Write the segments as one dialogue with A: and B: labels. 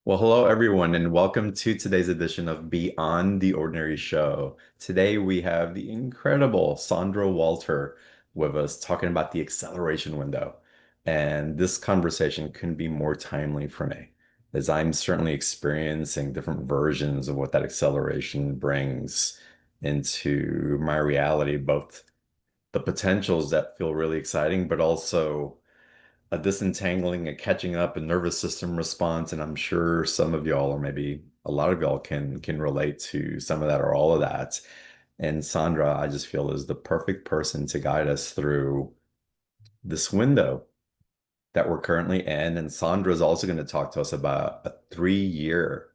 A: Well, hello everyone, and welcome to today's edition of Beyond the Ordinary Show. Today we have the incredible Sandra Walter with us talking about the acceleration window. And this conversation couldn't be more timely for me, as I'm certainly experiencing different versions of what that acceleration brings into my reality, both the potentials that feel really exciting, but also a disentangling, a catching up, a nervous system response. And I'm sure some of y'all, or maybe a lot of y'all can relate to some of that or all of that. And Sandra, I just feel is the perfect person to guide us through this window that we're currently in. And Sandra is also going to talk to us about a 3 year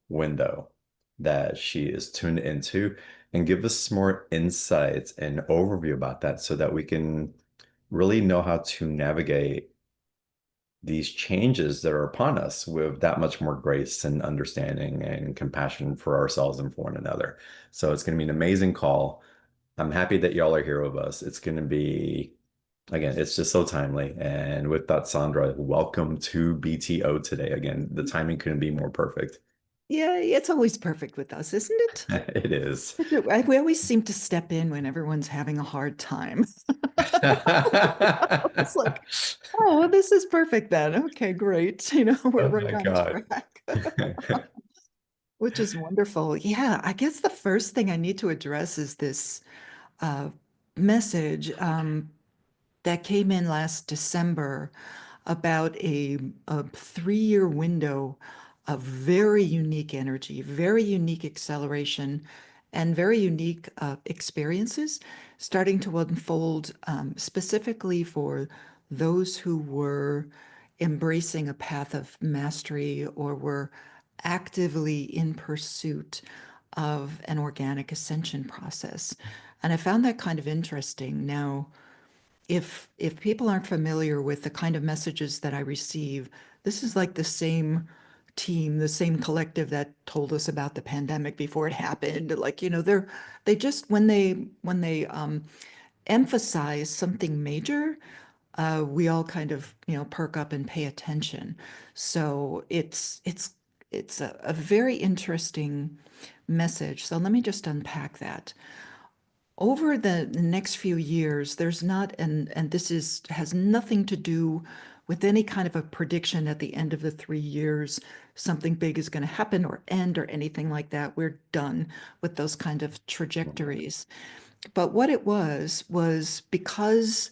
A: window that she is tuned into and give us more insights and overview about that so that we can really know how to navigate these changes that are upon us with that much more grace and understanding and compassion for ourselves and for one another. So it's going to be an amazing call. I'm happy that y'all are here with us. It's going to be, again, it's just so timely. And with that, Sandra, welcome to BTO today. Again, the timing couldn't be more perfect.
B: Yeah, it's always perfect with us, isn't it?
A: It is.
B: We always seem to step in when everyone's having a hard time. It's like, oh, well, this is perfect then. Okay, great. We're
A: Oh
B: right
A: my
B: on
A: God.
B: track, which is wonderful. Yeah, I guess the first thing I need to address is this uh, message that came in last December about a 3 year window of very unique energy, very unique acceleration, and very unique experiences starting to unfold specifically for those who were embracing a path of mastery or were actively in pursuit of an organic ascension process. And I found that kind of interesting. Now, if people aren't familiar with the kind of messages that I receive, this is like the same team, the same collective that told us about the pandemic before it happened. Like, they just when they emphasize something major, we all kind of, perk up and pay attention. So it's a very interesting message. So let me just unpack that over the next few years, there's not, and this is has nothing to do with any kind of a prediction at the end of the 3 years, something big is going to happen or end or anything like that. We're done with those kind of trajectories. But what it was because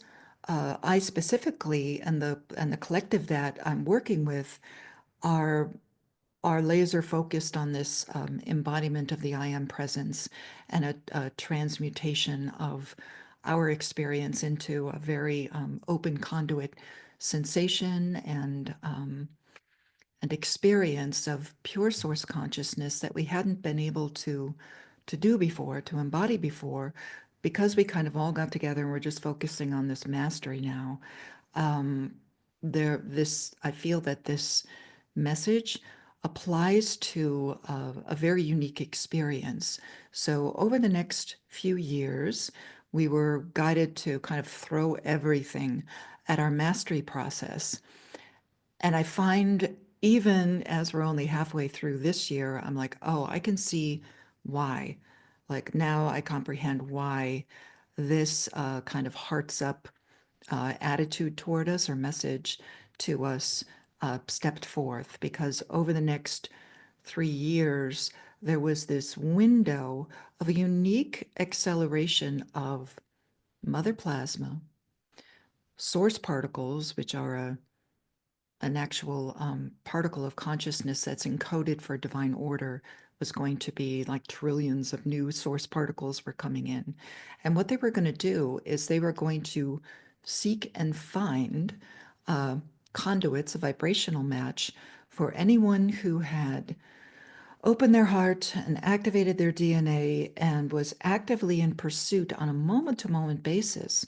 B: I specifically and the collective that I'm working with are are laser focused on this embodiment of the I am presence and a transmutation of our experience into a very open conduit sensation and experience of pure source consciousness that we hadn't been able to do before, to embody before, because we kind of all got together and we're just focusing on this mastery now. Um, I feel that this message applies to a very unique experience. So over the next few years, we were guided to kind of throw everything at our mastery process. And I find even as we're only halfway through this year, I'm like, oh, I can see why. Like now I comprehend why this kind of hearts up attitude toward us or message to us stepped forth because over the next 3 years, there was this window of a unique acceleration of mother plasma, source particles, which are an actual particle of consciousness that's encoded for divine order, was going to be like trillions of new source particles were coming in. And what they were going to do is they were going to seek and find uh, conduits, a vibrational match for anyone who had opened their heart and activated their DNA and was actively in pursuit on a moment to moment basis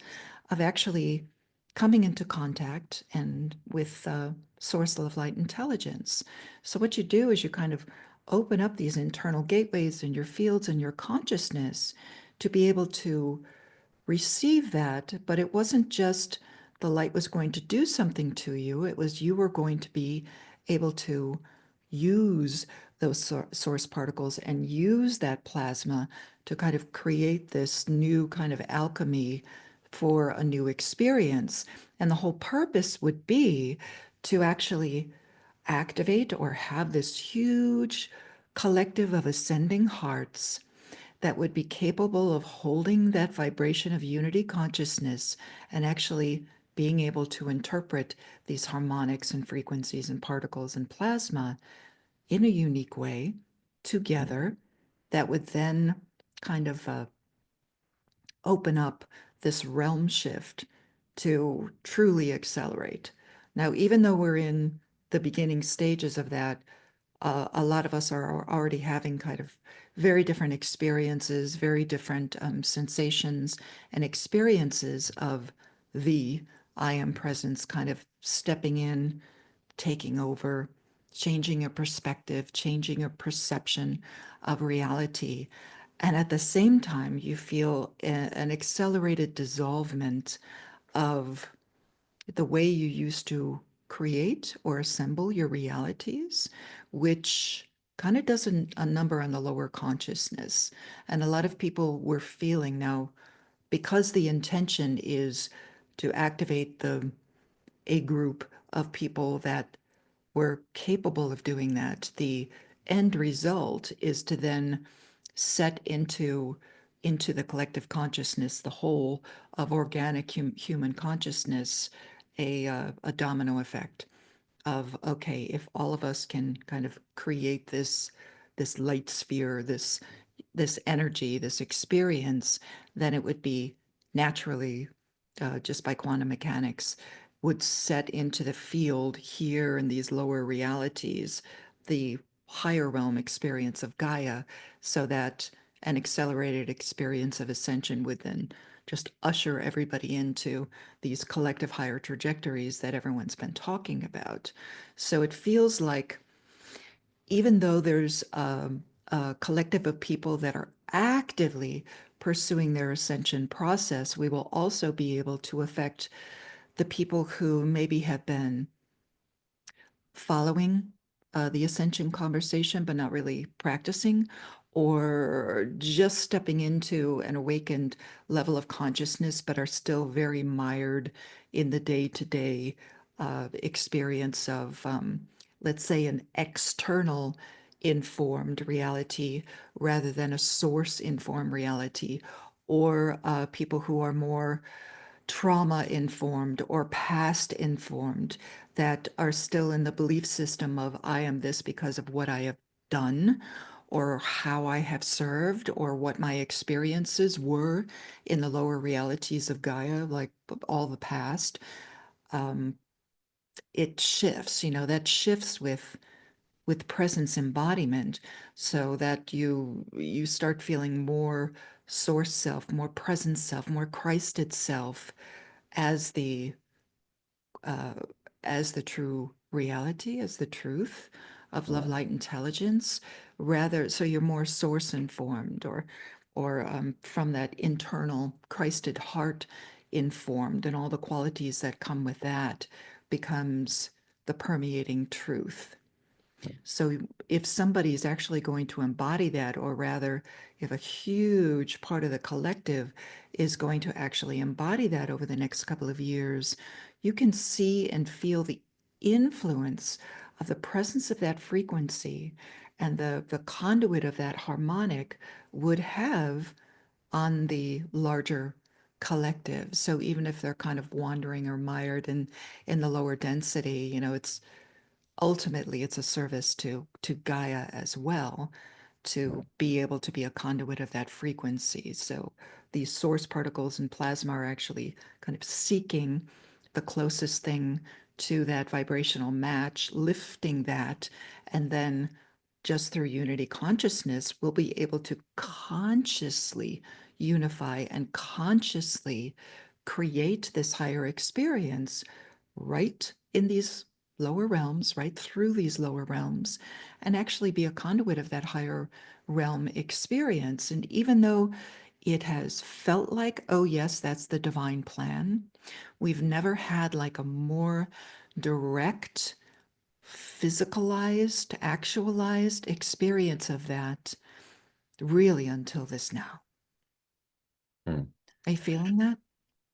B: of actually coming into contact and with source of light intelligence. So what you do is you kind of open up these internal gateways in your fields and your consciousness to be able to receive that, but it wasn't just the light was going to do something to you, it was you were going to be able to use those source particles and use that plasma to kind of create this new kind of alchemy for a new experience. And the whole purpose would be to actually activate or have this huge collective of ascending hearts that would be capable of holding that vibration of unity consciousness and actually being able to interpret these harmonics and frequencies and particles and plasma in a unique way together that would then kind of open up this realm shift to truly accelerate. Now, even though we're in the beginning stages of that, a lot of us are already having kind of very different experiences, very different sensations and experiences of the I am presence kind of stepping in, taking over, changing a perspective, changing a perception of reality. And at the same time, you feel an accelerated dissolvement of the way you used to create or assemble your realities, which kind of does a number on the lower consciousness. And a lot of people were feeling now, because the intention is to activate the a group of people that were capable of doing that. The end result is to then set into the collective consciousness, the whole of organic human consciousness, a domino effect of, okay, if all of us can kind of create this light sphere, this energy, this experience, then it would be naturally, just by quantum mechanics, would set into the field here in these lower realities the higher realm experience of Gaia, so that an accelerated experience of ascension would then just usher everybody into these collective higher trajectories that everyone's been talking about. So it feels like even though there's a collective of people that are actively pursuing their ascension process, we will also be able to affect the people who maybe have been following the ascension conversation, but not really practicing, or just stepping into an awakened level of consciousness, but are still very mired in the day to day experience of, let's say, an external informed reality rather than a source informed reality, or people who are more trauma informed or past informed that are still in the belief system of I am this because of what I have done or how I have served or what my experiences were in the lower realities of Gaia, like all the past. Um, it shifts, that shifts with presence embodiment, so that you start feeling more source self, more present self, more Christed self as the uh, as the true reality, as the truth of love,
A: Yeah.
B: light, intelligence, rather, so you're more source informed, or from that internal Christed heart informed, and all the qualities that come with that becomes the permeating truth. So if somebody is actually going to embody that, or rather, if a huge part of the collective is going to actually embody that over the next couple of years, you can see and feel the influence of the presence of that frequency and the conduit of that harmonic would have on the larger collective. So even if they're kind of wandering or mired in the lower density, it's ultimately it's a service to Gaia as well, to be able to be a conduit of that frequency. So these source particles and plasma are actually kind of seeking the closest thing to that vibrational match, lifting that, and then just through unity consciousness, we'll be able to consciously unify and consciously create this higher experience right in these lower realms, right through these lower realms, and actually be a conduit of that higher realm experience. And even though it has felt like, oh, yes, that's the divine plan, we've never had like a more direct physicalized, actualized experience of that really until this now.
A: Hmm.
B: Are you feeling that?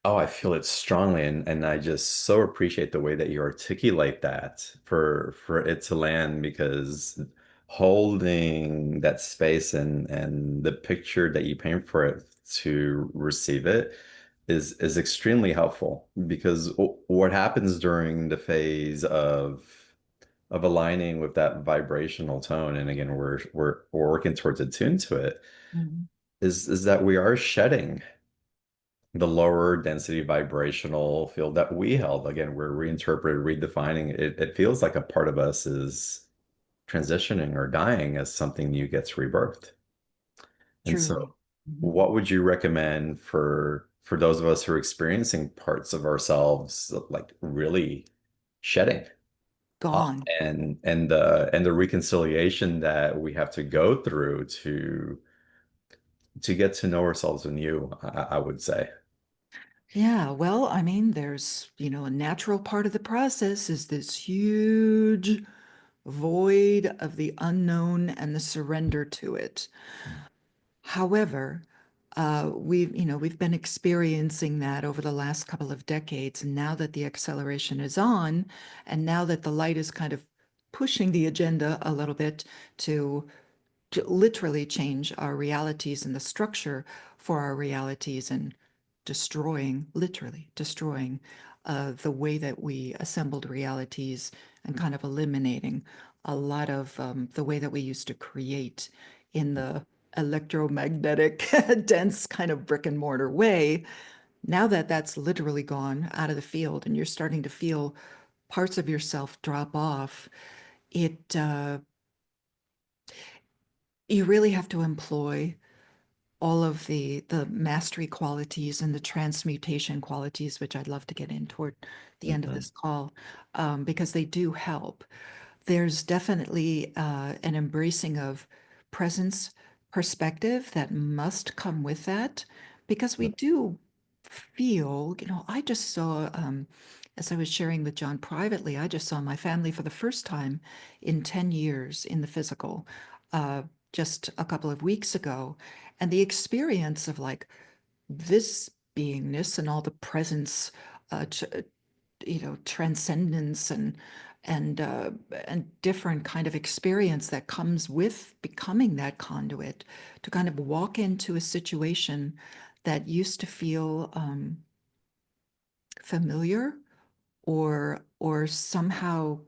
A: Oh, I feel it strongly, and I just so appreciate the way that you articulate that for it to land because holding that space and the picture that you paint for it to receive it is extremely helpful because what happens during the phase of aligning with that vibrational tone, and again, we're working towards attuned to it,
B: Mhm.
A: is that we are shedding the lower density vibrational field that we held. Again, we're reinterpreting, redefining it. It feels like a part of us is transitioning or dying as something new gets rebirthed. And
B: Truly.
A: so,
B: Mhm.
A: what would you recommend for those of us who are experiencing parts of ourselves like really shedding?
B: Gone.
A: And the reconciliation that we have to go through to get to know ourselves anew, I would say.
B: Yeah, well, I mean, there's, a natural part of the process is this huge void of the unknown and the surrender to it. However, we've been experiencing that over the last couple of decades. And now that the acceleration is on, and now that the light is kind of pushing the agenda a little bit to to literally change our realities and the structure for our realities and literally destroying the way that we assembled realities and kind of eliminating a lot of the way that we used to create in the electromagnetic, dense kind of brick and mortar way. Now that that's literally gone out of the field and you're starting to feel parts of yourself drop off, it you really have to employ all of the mastery qualities and the transmutation qualities, which I'd love to get in toward the end of
A: Mhm.
B: this call, because they do help. There's definitely an embracing of presence perspective that must come with that, because we do feel, I just saw, as I was sharing with John privately, I just saw my family for the first time in 10 years in the physical, uh, just a couple of weeks ago. And the experience of like this beingness and all the presence, transcendence and different kind of experience that comes with becoming that conduit to kind of walk into a situation that used to feel familiar or somehow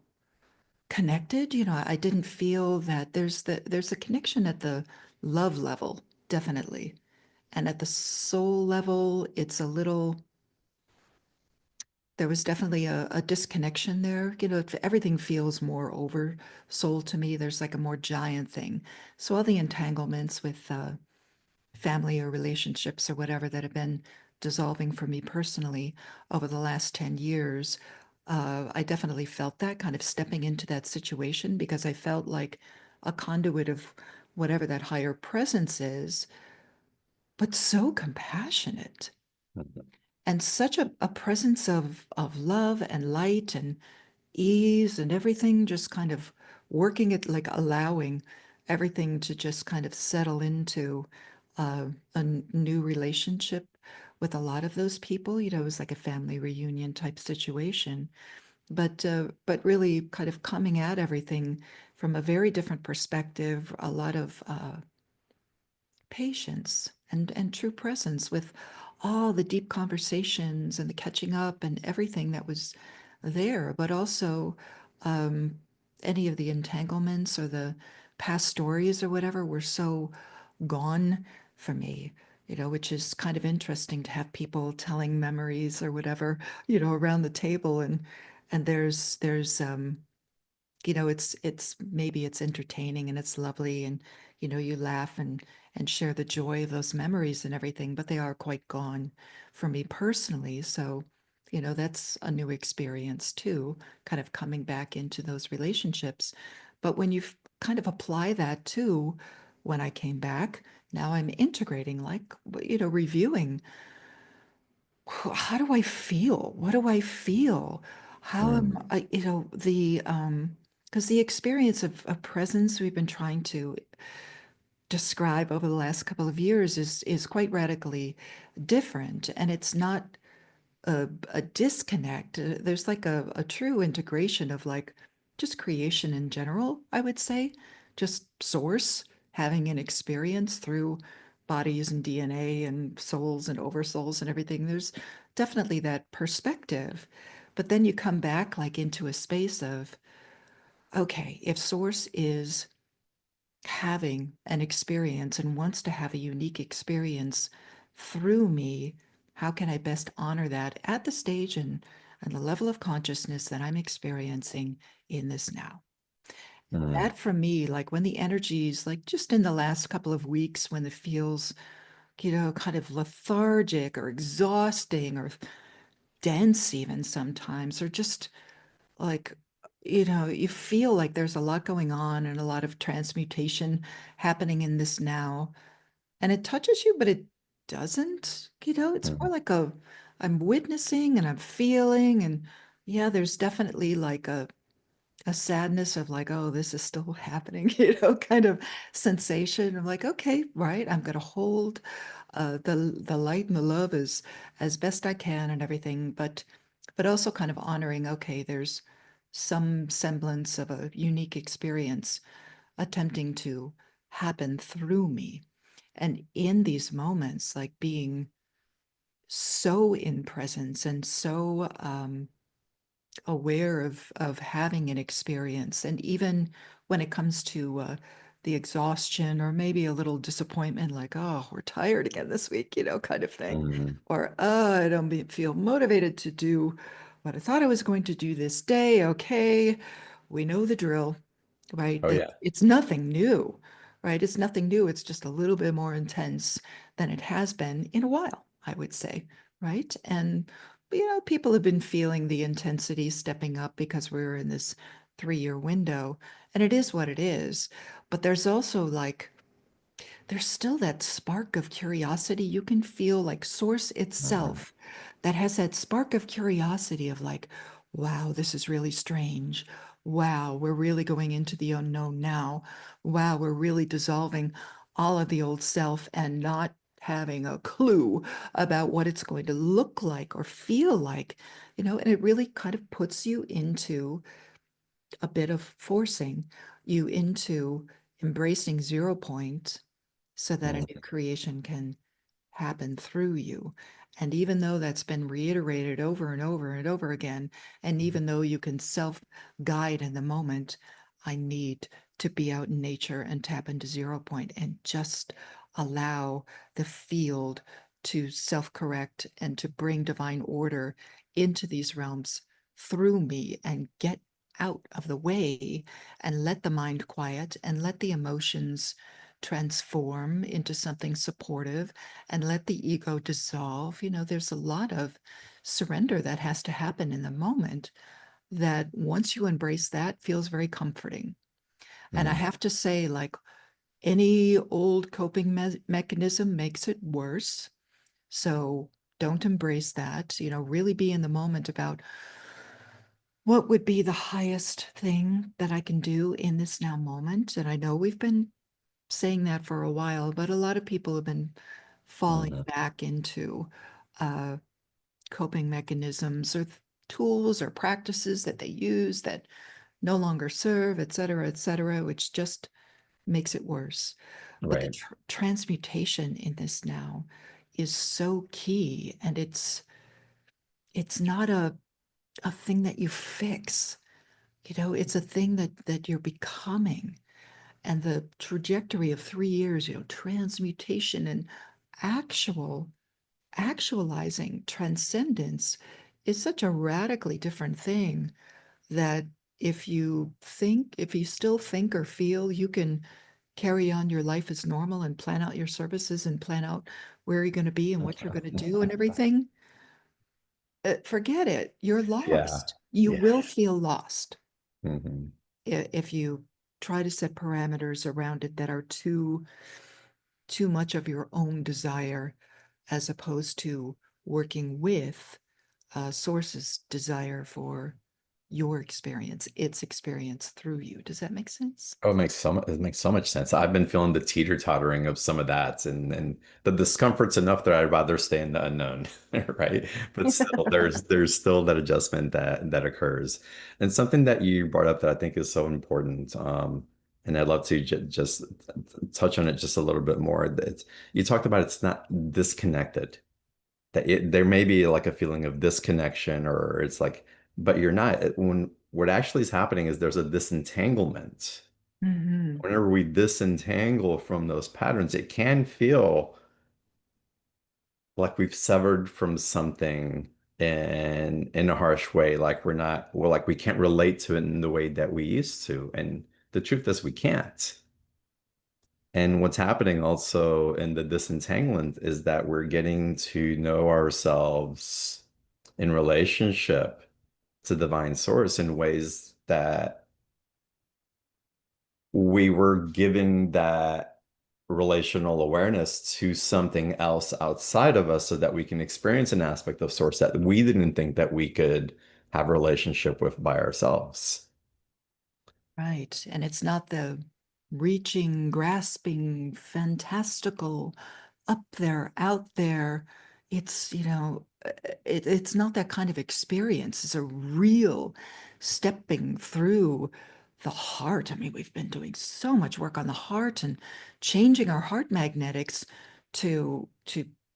B: connected. I didn't feel that there's a connection at the love level, definitely. And at the soul level, it's a little, there was definitely a disconnection there. Everything feels more over soul to me. There's like a more giant thing. So all the entanglements with family or relationships or whatever that have been dissolving for me personally over the last 10 years, I definitely felt that kind of stepping into that situation because I felt like a conduit of whatever that higher presence is, but so compassionate and such a presence of love and light and ease and everything just kind of working it, like allowing everything to just kind of settle into new relationship with a lot of those people. It was like a family reunion type situation, but really kind of coming at everything from a very different perspective, a lot of patience and true presence with all the deep conversations and the catching up and everything that was there, but also um, any of the entanglements or the past stories or whatever were so gone for me, which is kind of interesting to have people telling memories or whatever, around the table and there's it's maybe it's entertaining and it's lovely and you laugh and share the joy of those memories and everything, but they are quite gone for me personally. So that's a new experience too, kind of coming back into those relationships. But when you kind of apply that to when I came back, now I'm integrating, like, reviewing, how do I feel? What do I feel? How am
A: Mm.
B: I, the because the experience of presence we've been trying to describe over the last couple of years is quite radically different, and it's not a disconnect. There's like a true integration of like just creation in general, I would say, just source having an experience through bodies and DNA and souls and oversouls and everything. There's definitely that perspective. But then you come back like into a space of, okay, if source is having an experience and wants to have a unique experience through me, how can I best honor that at the stage and the level of consciousness that I'm experiencing in this now?
A: Mm,
B: That for me, like when the energies, like just in the last couple of weeks, when it feels, kind of lethargic or exhausting or dense, even sometimes, or just like, you feel like there's a lot going on and a lot of transmutation happening in this now. And it touches you, but it doesn't, it's more
A: mm,
B: like I'm witnessing and I'm feeling. And yeah, there's definitely like a sadness of like, oh, this is still happening, kind of sensation. I'm like, okay, right, I'm gonna hold the light and the love as best I can and everything, but also kind of honoring, okay, there's some semblance of a unique experience attempting to happen through me. And in these moments, like being so in presence and so aware of having an experience, and even when it comes to the exhaustion or maybe a little disappointment, like, oh, we're tired again this week, kind of thing,
A: mm.
B: or I don't feel motivated to do what I thought I was going to do this day. Okay, we know the drill, right?
A: Oh
B: That
A: yeah.
B: it's nothing new, right? It's nothing new. It's just a little bit more intense than it has been in a while, I would say, right? And people have been feeling the intensity stepping up because we're in this 3-year window, and it is what it is. But there's also like, there's still that spark of curiosity. You can feel like source
A: Mhm.
B: itself that has that spark of curiosity of like, wow, this is really strange. Wow, we're really going into the unknown now. Wow, we're really dissolving all of the old self and not having a clue about what it's going to look like or feel like, and it really kind of puts you into a bit of forcing you into embracing 0 point so that a new
A: Mhm.
B: creation can happen through you. And even though that's been reiterated over and over and over again, and even though you can self guide in the moment, I need to be out in nature and tap into 0 point and just allow the field to self correct and to bring divine order into these realms through me and get out of the way and let the mind quiet and let the emotions transform into something supportive and let the ego dissolve. There's a lot of surrender that has to happen in the moment that once you embrace that feels very comforting. And I
A: Mhm.
B: have to say, like any old coping mechanism makes it worse. So don't embrace that. Really be in the moment about what would be the highest thing that I can do in this now moment. And I know we've been saying that for a while, but a lot of people have been falling
A: Mhm.
B: back into uh, coping mechanisms or tools or practices that they use that no longer serve, et cetera, which just makes it worse. But the
A: Right.
B: transmutation in this now is so key, and it's not a thing that you fix. It's a thing that you're becoming. And the trajectory of 3 years, transmutation and actual actualizing transcendence is such a radically different thing that if you still think or feel you can carry on your life as normal and plan out your services and plan out where you're going to be and what you're going to do and everything, forget it. You're
A: Yeah.
B: lost. You
A: Yeah.
B: will feel lost
A: Mhm.
B: if you try to set parameters around it that are too much of your own desire as opposed to working with source's desire for your experience, its experience through you. Does that make sense?
A: Oh, it makes so much sense. I've been feeling the teeter-tottering of some of that, and the discomfort's enough that I'd rather stay in the unknown, right? But still, there's still that adjustment that occurs, and something that you brought up that I think is so important. And I'd love to just touch on it just a little bit more. That you talked about it's not disconnected. There may be like a feeling of disconnection, or it's like, but you're not. When what actually is happening is there's a disentanglement.
B: Hmm.
A: Whenever we disentangle from those patterns, it can feel like we've severed from something in a harsh way, like we're like we can't relate to it in the way that we used to. And the truth is we can't. And what's happening also in the disentanglement is that we're getting to know ourselves in relationship to divine source in ways that we were giving that relational awareness to something else outside of us so that we can experience an aspect of source that we didn't think that we could have a relationship with by ourselves.
B: Right. And it's not the reaching, grasping, fantastical, up there, out there. It's, it's not that kind of experience. It's a real stepping through the heart. I mean, we've been doing so much work on the heart and changing our heart magnetics to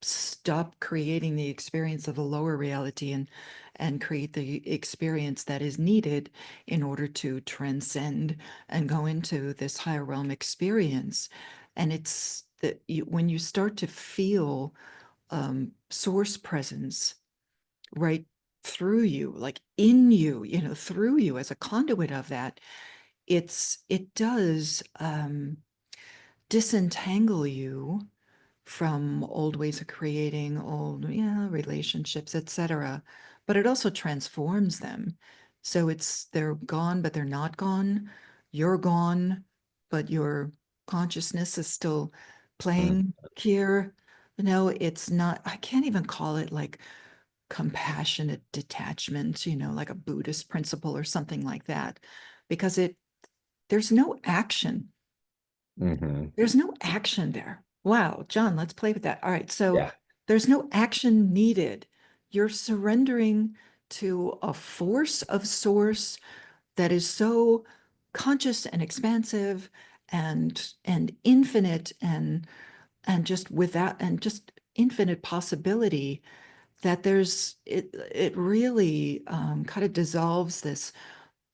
B: stop creating the experience of the lower reality and create the experience that is needed in order to transcend and go into this higher realm experience. And it's that when you start to feel source presence right through you, like in you, through you as a conduit of that, it does disentangle you from old ways of creating, old, relationships, etc. But it also transforms them. So they're gone, but they're not gone. You're gone, but your consciousness is still
A: Mm,
B: playing here. It's not, I can't even call it like compassionate detachment, like a Buddhist principle or something like that, because there's no action.
A: mhm.
B: There's no action there. Wow, John, let's play with that. All right, so
A: Yeah.
B: there's no action needed. You're surrendering to a force of source that is so conscious and expansive and infinite and just without and just infinite possibility that it really kind of dissolves this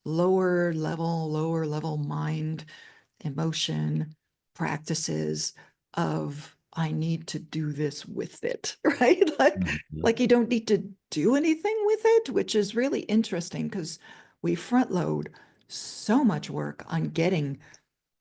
B: lower level mind emotion practices of I need to do this with it, right?
A: Mhm.
B: Like you don't need to do anything with it, which is really interesting because we front load so much work on getting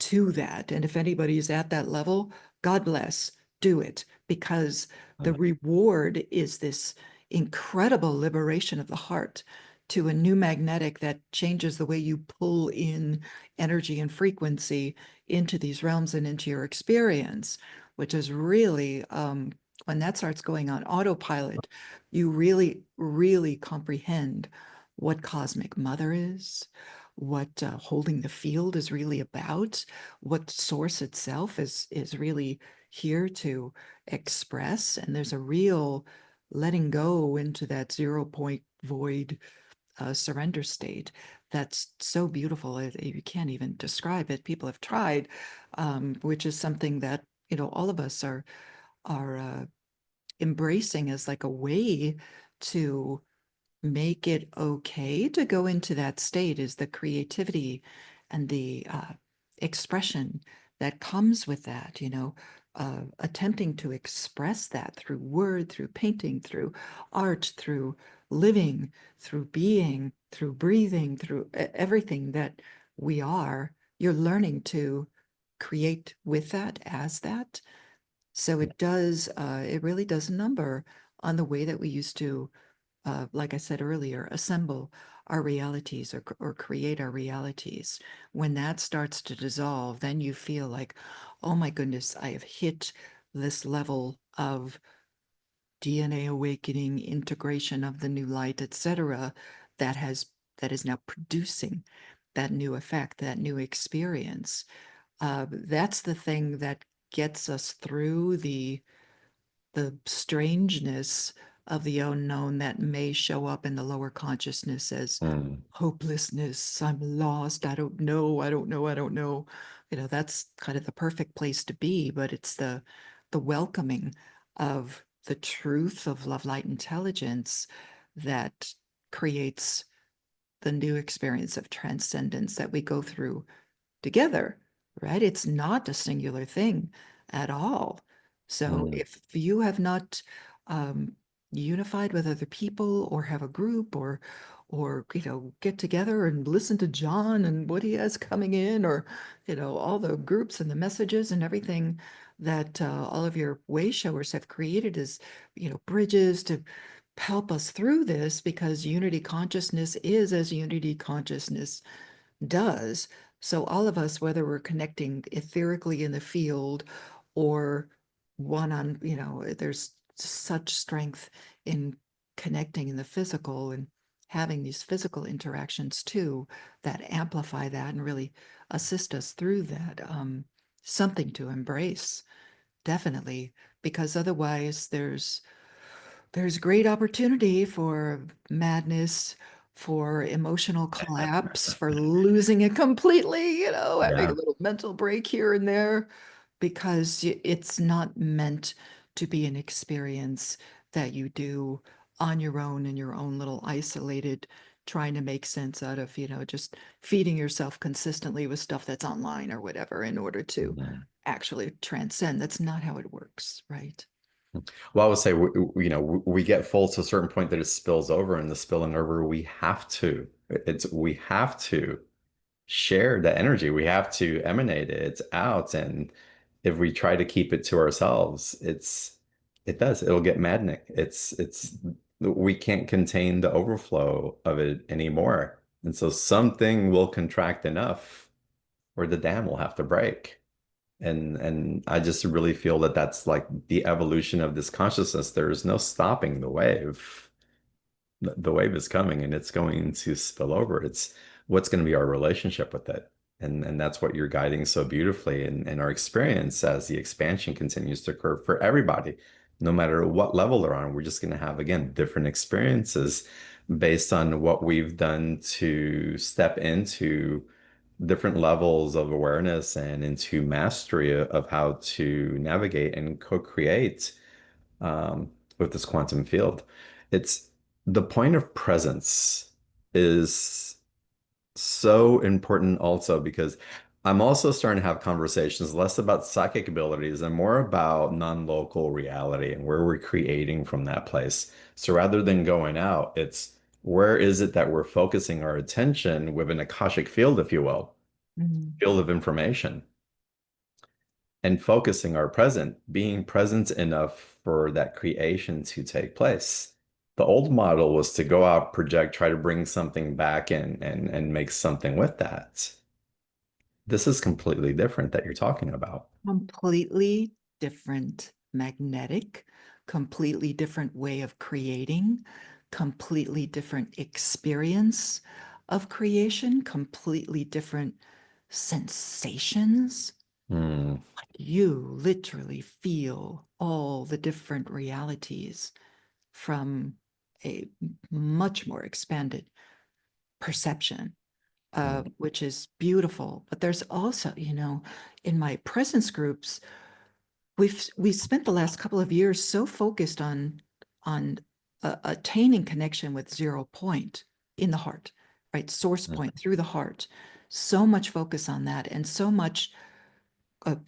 B: to that. And if anybody's at that level, God bless, do it because the reward is this incredible liberation of the heart to a new magnetic that changes the way you pull in energy and frequency into these realms and into your experience, which is really, when that starts going on autopilot, you really, really comprehend what cosmic mother is, what holding the field is really about, what source itself is really here to express. And there's a real letting go into that 0 point void surrender state that's so beautiful. You can't even describe it. People have tried, which is something that all of us are embracing as like a way to make it okay to go into that state is the creativity and the expression that comes with that, attempting to express that through word, through painting, through art, through living, through being, through breathing, through everything that we are. You're learning to create with that, as that. So it really does a number on the way that we used to like I said earlier, assemble our realities or create our realities. When that starts to dissolve, then you feel like, oh my goodness, I have hit this level of DNA awakening, integration of the new light, etc., that has that is now producing that new effect, that new experience. That's the thing that gets us through the strangeness of the unknown that may show up in the lower consciousness as
A: Mm,
B: hopelessness. I'm lost. I don't know. I don't know. I don't know. That's kind of the perfect place to be, but it's the welcoming of the truth of love, light, intelligence that creates the new experience of transcendence that we go through together, right? It's not a singular thing at all. So
A: mm,
B: if you have not um, unified with other people or have a group or get together and listen to John and what he has coming in, or all the groups and the messages and everything that all of your way showers have created as bridges to help us through this, because unity consciousness is as unity consciousness does. So all of us, whether we're connecting etherically in the field or one on, there's such strength in connecting in the physical and having these physical interactions too that amplify that and really assist us through that. Something to embrace, definitely, because otherwise there's great opportunity for madness, for emotional collapse, for losing it completely, having a
A: yeah.
B: little mental break here and there, because it's not meant to be an experience that you do on your own in your own little isolated, trying to make sense out of, just feeding yourself consistently with stuff that's online or whatever in order to
A: Mhm.
B: actually transcend. That's not how it works, right?
A: Well, I would say, we get full to a certain point that it spills over, and the spilling over, we have to share the energy. We have to emanate it. It's out. And if we try to keep it to ourselves, it'll get maddening. We can't contain the overflow of it anymore. And so something will contract enough where the dam will have to break. And I just really feel that that's like the evolution of this consciousness. There is no stopping the wave. The wave is coming and it's going to spill over. It's what's going to be our relationship with it. And that's what you're guiding so beautifully in our experience as the expansion continues to occur for everybody, no matter what level they're on. We're just going to have, again, different experiences based on what we've done to step into different levels of awareness and into mastery of how to navigate and co-create with this quantum field. It's the point of presence is so important also because I'm also starting to have conversations less about psychic abilities and more about non-local reality and where we're creating from that place. So rather than going out, it's where is it that we're focusing our attention with an Akashic field, if you will,
B: Mhm.
A: field of information and focusing our present, being present enough for that creation to take place. The old model was to go out, project, try to bring something back and make something with that. This is completely different that you're talking about.
B: Completely different magnetic, completely different way of creating, completely different experience of creation, completely different sensations.
A: Hmm.
B: You literally feel all the different realities from a much more expanded perception,
A: Hmm.
B: which is beautiful. But there's also, in my presence groups, we spent the last couple of years so focused on attaining connection with 0 point in the heart, right? Source point through the heart. So much focus on that, and so much of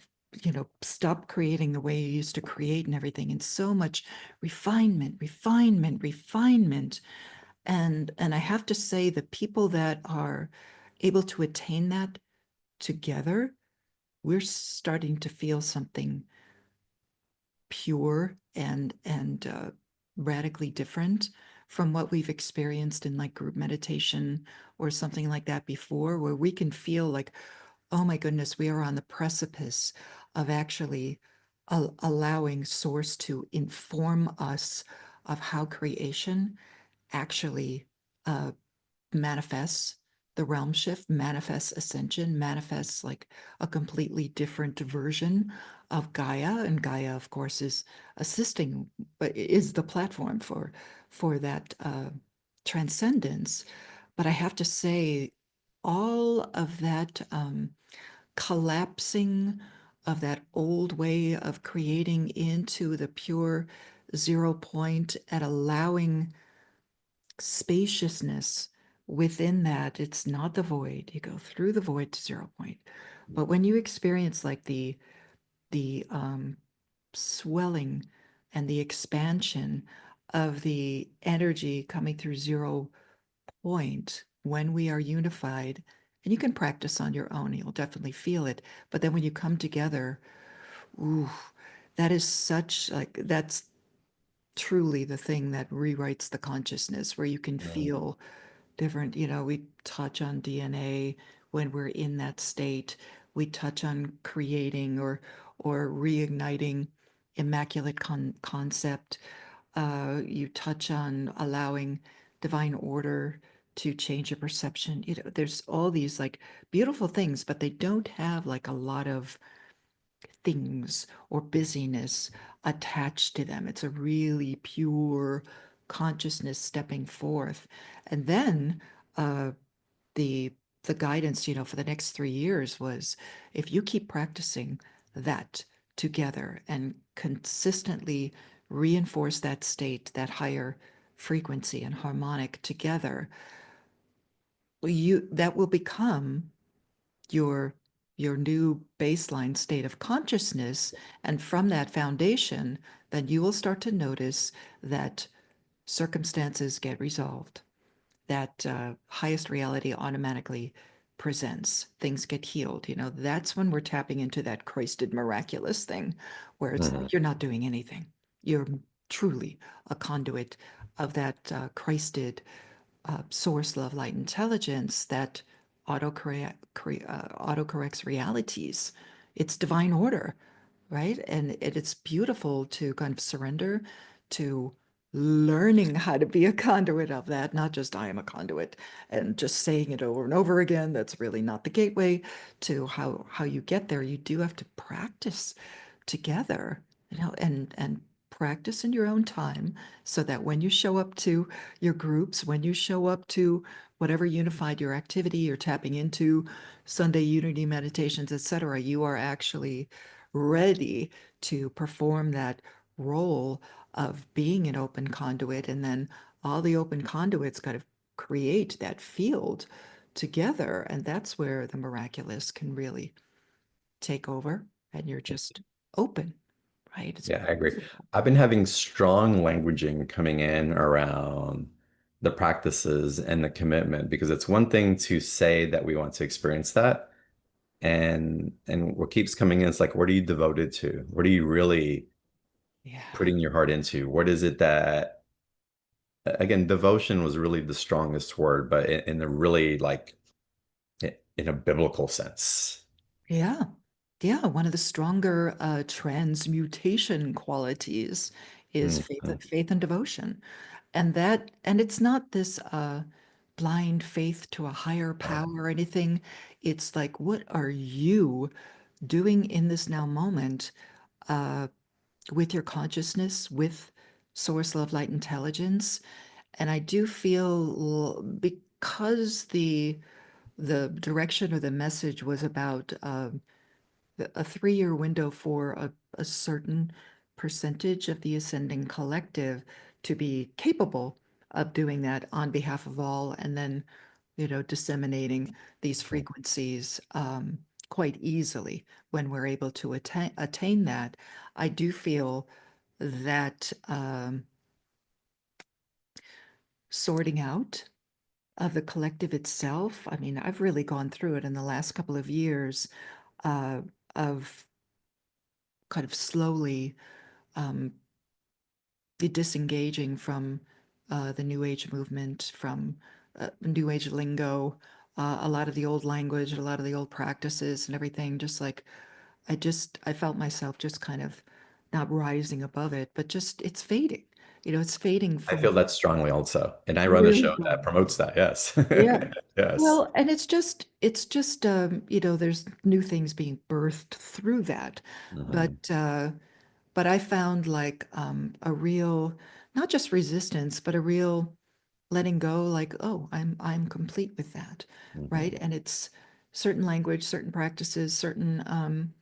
B: stop creating the way you used to create and everything, and so much refinement, refinement, refinement. And I have to say, the people that are able to attain that together, we're starting to feel something pure and radically different from what we've experienced in like group meditation or something like that before, where we can feel like, oh my goodness, we are on the precipice of actually allowing source to inform us of how creation actually uh, manifests the realm shift, manifests ascension, manifests like a completely different version of Gaia. And Gaia, of course, is assisting, but is the platform for that transcendence. But I have to say, all of that collapsing of that old way of creating into the pure 0 point and allowing spaciousness within that. It's not the void. You go through the void to 0 point. But when you experience like the swelling and the expansion of the energy coming through 0 point when we are unified, and you can practice on your own, you'll definitely feel it. But then when you come together, ooh, that is such like that's truly the thing that rewrites the consciousness, where you can
A: Mm,
B: feel different. We touch on DNA when we're in that state. We touch on creating or reigniting immaculate concept. You touch on allowing divine order to change your perception. There's all these like beautiful things, but they don't have like a lot of things or busyness attached to them. It's a really pure consciousness stepping forth. And then uh, the the guidance, for the next 3 years was, if you keep practicing that together and consistently reinforce that state, that higher frequency and harmonic together, you that will become your your new baseline state of consciousness. And from that foundation, then you will start to notice that circumstances get resolved, that highest reality automatically presents, things get healed. That's when we're tapping into that Christed miraculous thing, where it's
A: mhm,
B: like you're not doing anything. You're truly a conduit of that Christed source, love, light, intelligence that autocorrects realities. It's divine order, right? And it's beautiful to kind of surrender to learning how to be a conduit of that, not just I am a conduit and just saying it over and over again. That's really not the gateway to how you get there. You do have to practice together, and practice in your own time, so that when you show up to your groups, when you show up to whatever unified your activity you're tapping into, Sunday unity meditations, etc., you are actually ready to perform that role of being an open conduit. And then all the open conduits kind of create that field together. And that's where the miraculous can really take over, and you're just open, right? It's
A: yeah, I agree.
B: beautiful.
A: I've been having strong languaging coming in around the practices and the commitment because it's one thing to say that we want to experience that. And what keeps coming in is like, what are you devoted to? What are you really
B: Yeah.
A: putting your heart into? What is it that, again, devotion was really the strongest word, but in a really like in a biblical sense.
B: Yeah. Yeah. One of the stronger transmutation qualities is
A: Mhm.
B: faith and devotion. And it's not this blind faith to a higher power or anything. It's like, what are you doing in this now moment uh, with your consciousness, with source, love, light, intelligence? And I do feel, because the direction or the message was about a 3 year window for a certain percentage of the ascending collective to be capable of doing that on behalf of all, and then disseminating these frequencies quite easily when we're able to attain that. I do feel that sorting out of the collective itself. I mean, I've really gone through it in the last couple of years uh, of kind of slowly um, disengaging from the New Age movement, from New Age lingo, a lot of the old language, a lot of the old practices and everything. Just like I felt myself just kind of not rising above it, but just it's fading. It's fading
A: I
B: from
A: feel that strongly also. And I run a
B: really
A: show that
B: strong.
A: promotes that. Yes.
B: Yeah.
A: Yes.
B: Well, and it's just there's new things being birthed through that. But
A: Hmm.
B: but I found like a real, not just resistance, but a real letting go, like, oh, I'm complete with that, right?
A: Hmm.
B: And it's certain language, certain practices, certain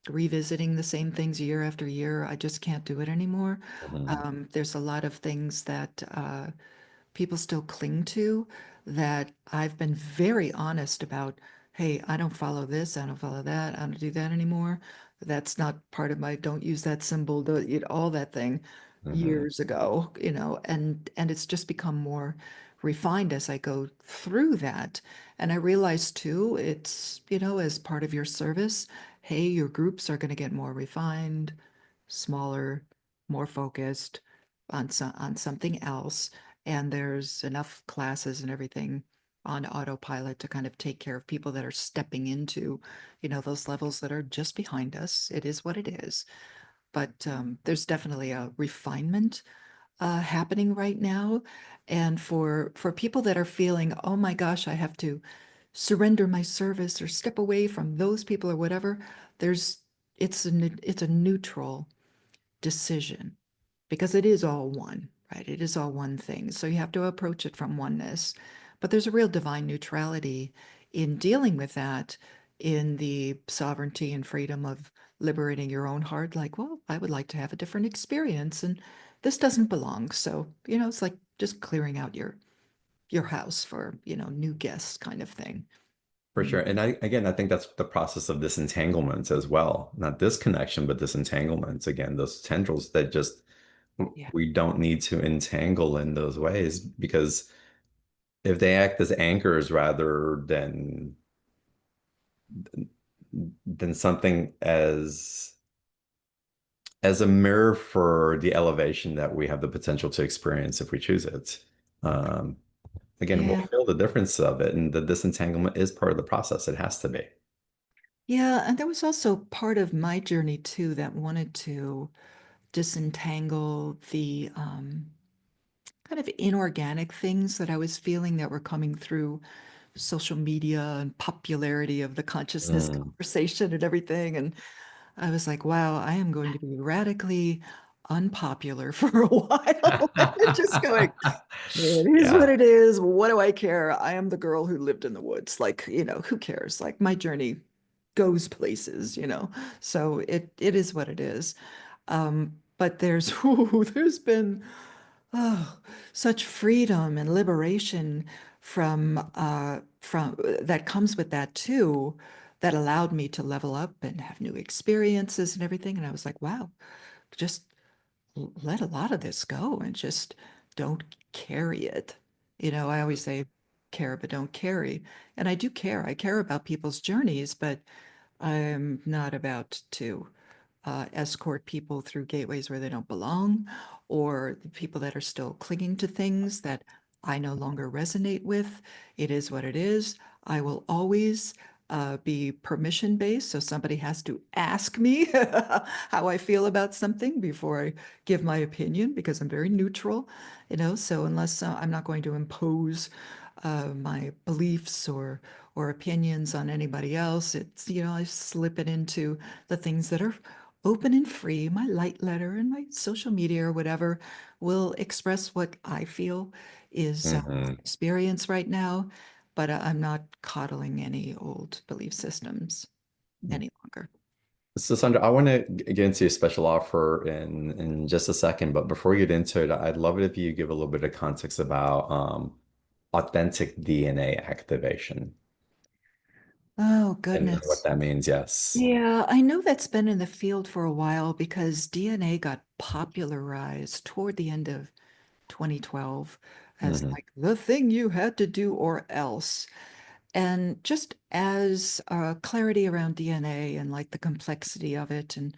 B: revisiting the same things year after year. I just can't do it anymore.
A: Hmm.
B: There's a lot of things that people still cling to that I've been very honest about. Hey, I don't follow this, I don't follow that, I don't do that anymore. That's not part of my, don't use that symbol, all that thing
A: Hmm.
B: years ago, and it's just become more refined as I go through that. And I realize too, it's, as part of your service, hey, your groups are going to get more refined, smaller, more focused on something else, and there's enough classes and everything on autopilot to kind of take care of people that are stepping into, those levels that are just behind us. It is what it is. But there's definitely a refinement happening right now. And for people that are feeling, oh my gosh, I have to surrender my service or step away from those people or whatever, there's it's a neutral decision because it is all one, right? It is all one thing. So you have to approach it from oneness. But there's a real divine neutrality in dealing with that, in the sovereignty and freedom of liberating your own heart. Like, well, I would like to have a different experience, and this doesn't belong. So, it's like just clearing out your house for, new guests kind of thing.
A: For
B: Mm,
A: sure. And I think that's the process of disentanglement as well. Not disconnection, but disentanglements. Again, those tendrils that just
B: yeah.
A: we don't need to entangle in those ways because if they act as anchors rather than something as a mirror for the elevation that we have the potential to experience if we choose it. Um, Again, we'll
B: Yeah.
A: feel the difference of it, and the disentanglement is part of the process. It has to be.
B: Yeah. And there was also part of my journey too that wanted to disentangle the kind of inorganic things that I was feeling that were coming through social media and popularity of the consciousness
A: Mm.
B: conversation and everything. And I was like, wow, I am going to be radically unpopular for a while. Just going, it is what
A: Yeah.
B: it is. What do I care? I am the girl who lived in the woods. Like, who cares? Like my journey goes places, So it is what it is. But there's been such freedom and liberation from that comes with that too, that allowed me to level up and have new experiences and everything. And I was like, wow, just let a lot of this go and just don't carry it. I always say care, but don't carry. And I do care. I care about people's journeys, but I'm not about to escort people through gateways where they don't belong, or the people that are still clinging to things that I no longer resonate with. It is what it is. I will always be permission based. So somebody has to ask me how I feel about something before I give my opinion because I'm very neutral, So unless I'm not going to impose my beliefs or opinions on anybody else, it's, I slip it into the things that are open and free. My light letter and my social media or whatever will express what I feel is
A: Hmm.
B: experience right now, but I'm not coddling any old belief systems any longer.
A: So, Sandra, I want to get into a special offer in just a second, but before we get into it, I'd love it if you give a little bit of context about authentic DNA activation
B: Oh,
A: and what
B: goodness.
A: that means. Yes.
B: Yeah, I know that's been in the field for a while because DNA got popularized toward the end of 2012 as
A: Hmm.
B: like the thing you had to do or else. And just as clarity around DNA and like the complexity of it, and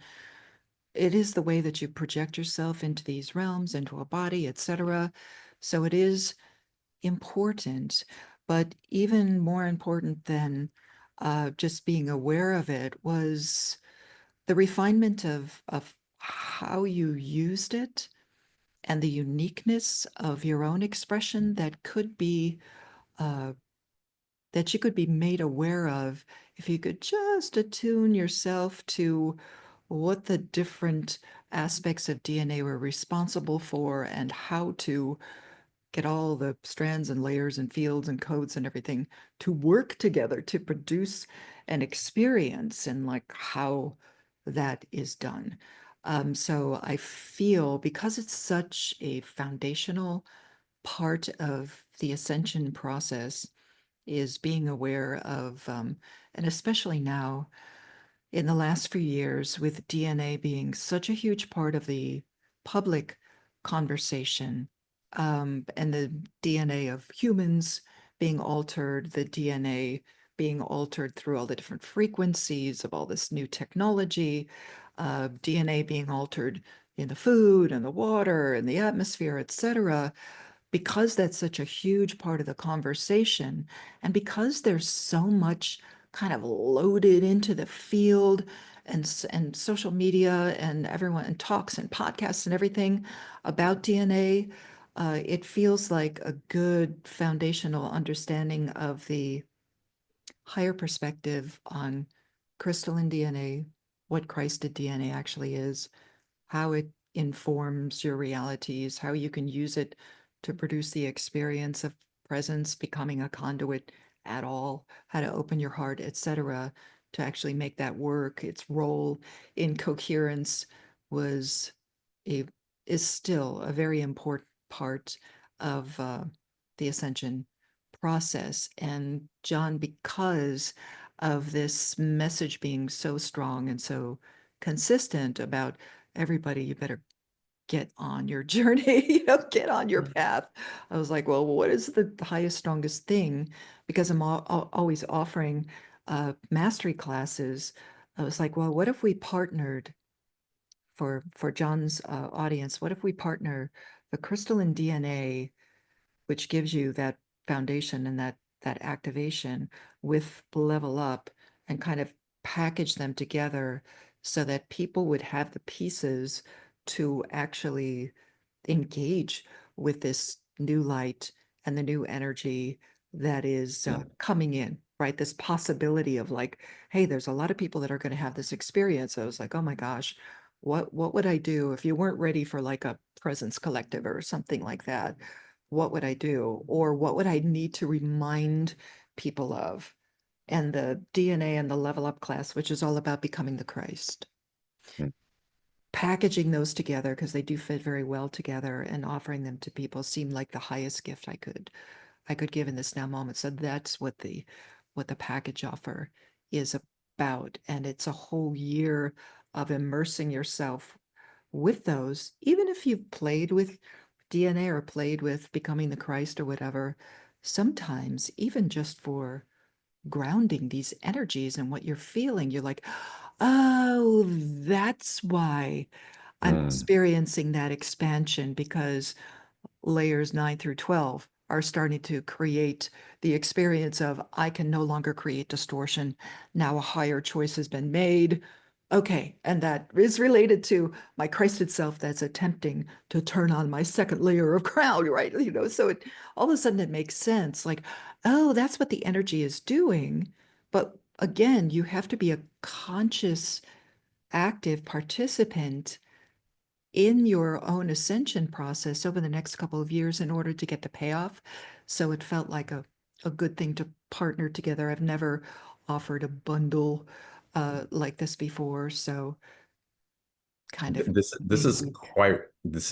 B: it is the way that you project yourself into these realms, into a body, etc. So it is important, but even more important than just being aware of it was the refinement of how you used it and the uniqueness of your own expression that could be uh, that you could be made aware of if you could just attune yourself to what the different aspects of DNA were responsible for and how to get all the strands and layers and fields and codes and everything to work together to produce an experience and like how that is done. So I feel because it's such a foundational part of the ascension process is being aware of, and especially now in the last few years, with DNA being such a huge part of the public conversation, and the DNA of humans being altered, the DNA being altered through all the different frequencies of all this new technology, DNA being altered in the food and the water and the atmosphere, etc. Because that's such a huge part of the conversation, and because there's so much kind of loaded into the field and social media and everyone and talks and podcasts and everything about DNA, it feels like a good foundational understanding of the higher perspective on crystalline DNA, what Christed DNA actually is, how it informs your realities, how you can use it to produce the experience of presence, becoming a conduit at all, how to open your heart, etc., to actually make that work. Its role in coherence was a is still a very important part of the ascension process. And John, because of this message being so strong and so consistent about everybody, you better get on your journey, get on your path. I was like, well, what is the highest, strongest thing? Because I'm always offering mastery classes. I was like, well, what if we partnered for John's audience? What if we partner the crystalline DNA, which gives you that foundation and that activation, with level up, and kind of package them together so that people would have the pieces to actually engage with this new light and the new energy that is coming in, right? This possibility of like, hey, there's a lot of people that are going to have this experience. I was like, oh my gosh, what would I do if you weren't ready for like a presence collective or something like that? What would I do? Or what would I need to remind people of? And the DNA and the level up class, which is all about becoming the Christ,
A: Mm.
B: packaging those together because they do fit very well together and offering them to people seemed like the highest gift I could give in this now moment. So that's what the package offer is about. And it's a whole year of immersing yourself with those, even if you've played with DNA or played with becoming the Christ or whatever, sometimes even just for grounding these energies and what you're feeling, you're like, oh, that's why I'm
A: Mm.
B: experiencing that expansion, because layers 9 through 12 are starting to create the experience of I can no longer create distortion. Now a higher choice has been made. Okay, and that is related to my Christed self that's attempting to turn on my second layer of crown, right? So it all of a sudden it makes sense. Like, oh, that's what the energy is doing. But again, you have to be a conscious, active participant in your own ascension process over the next couple of years in order to get the payoff. So it felt like a good thing to partner together. I've never offered a bundle like this before. So kind of
A: This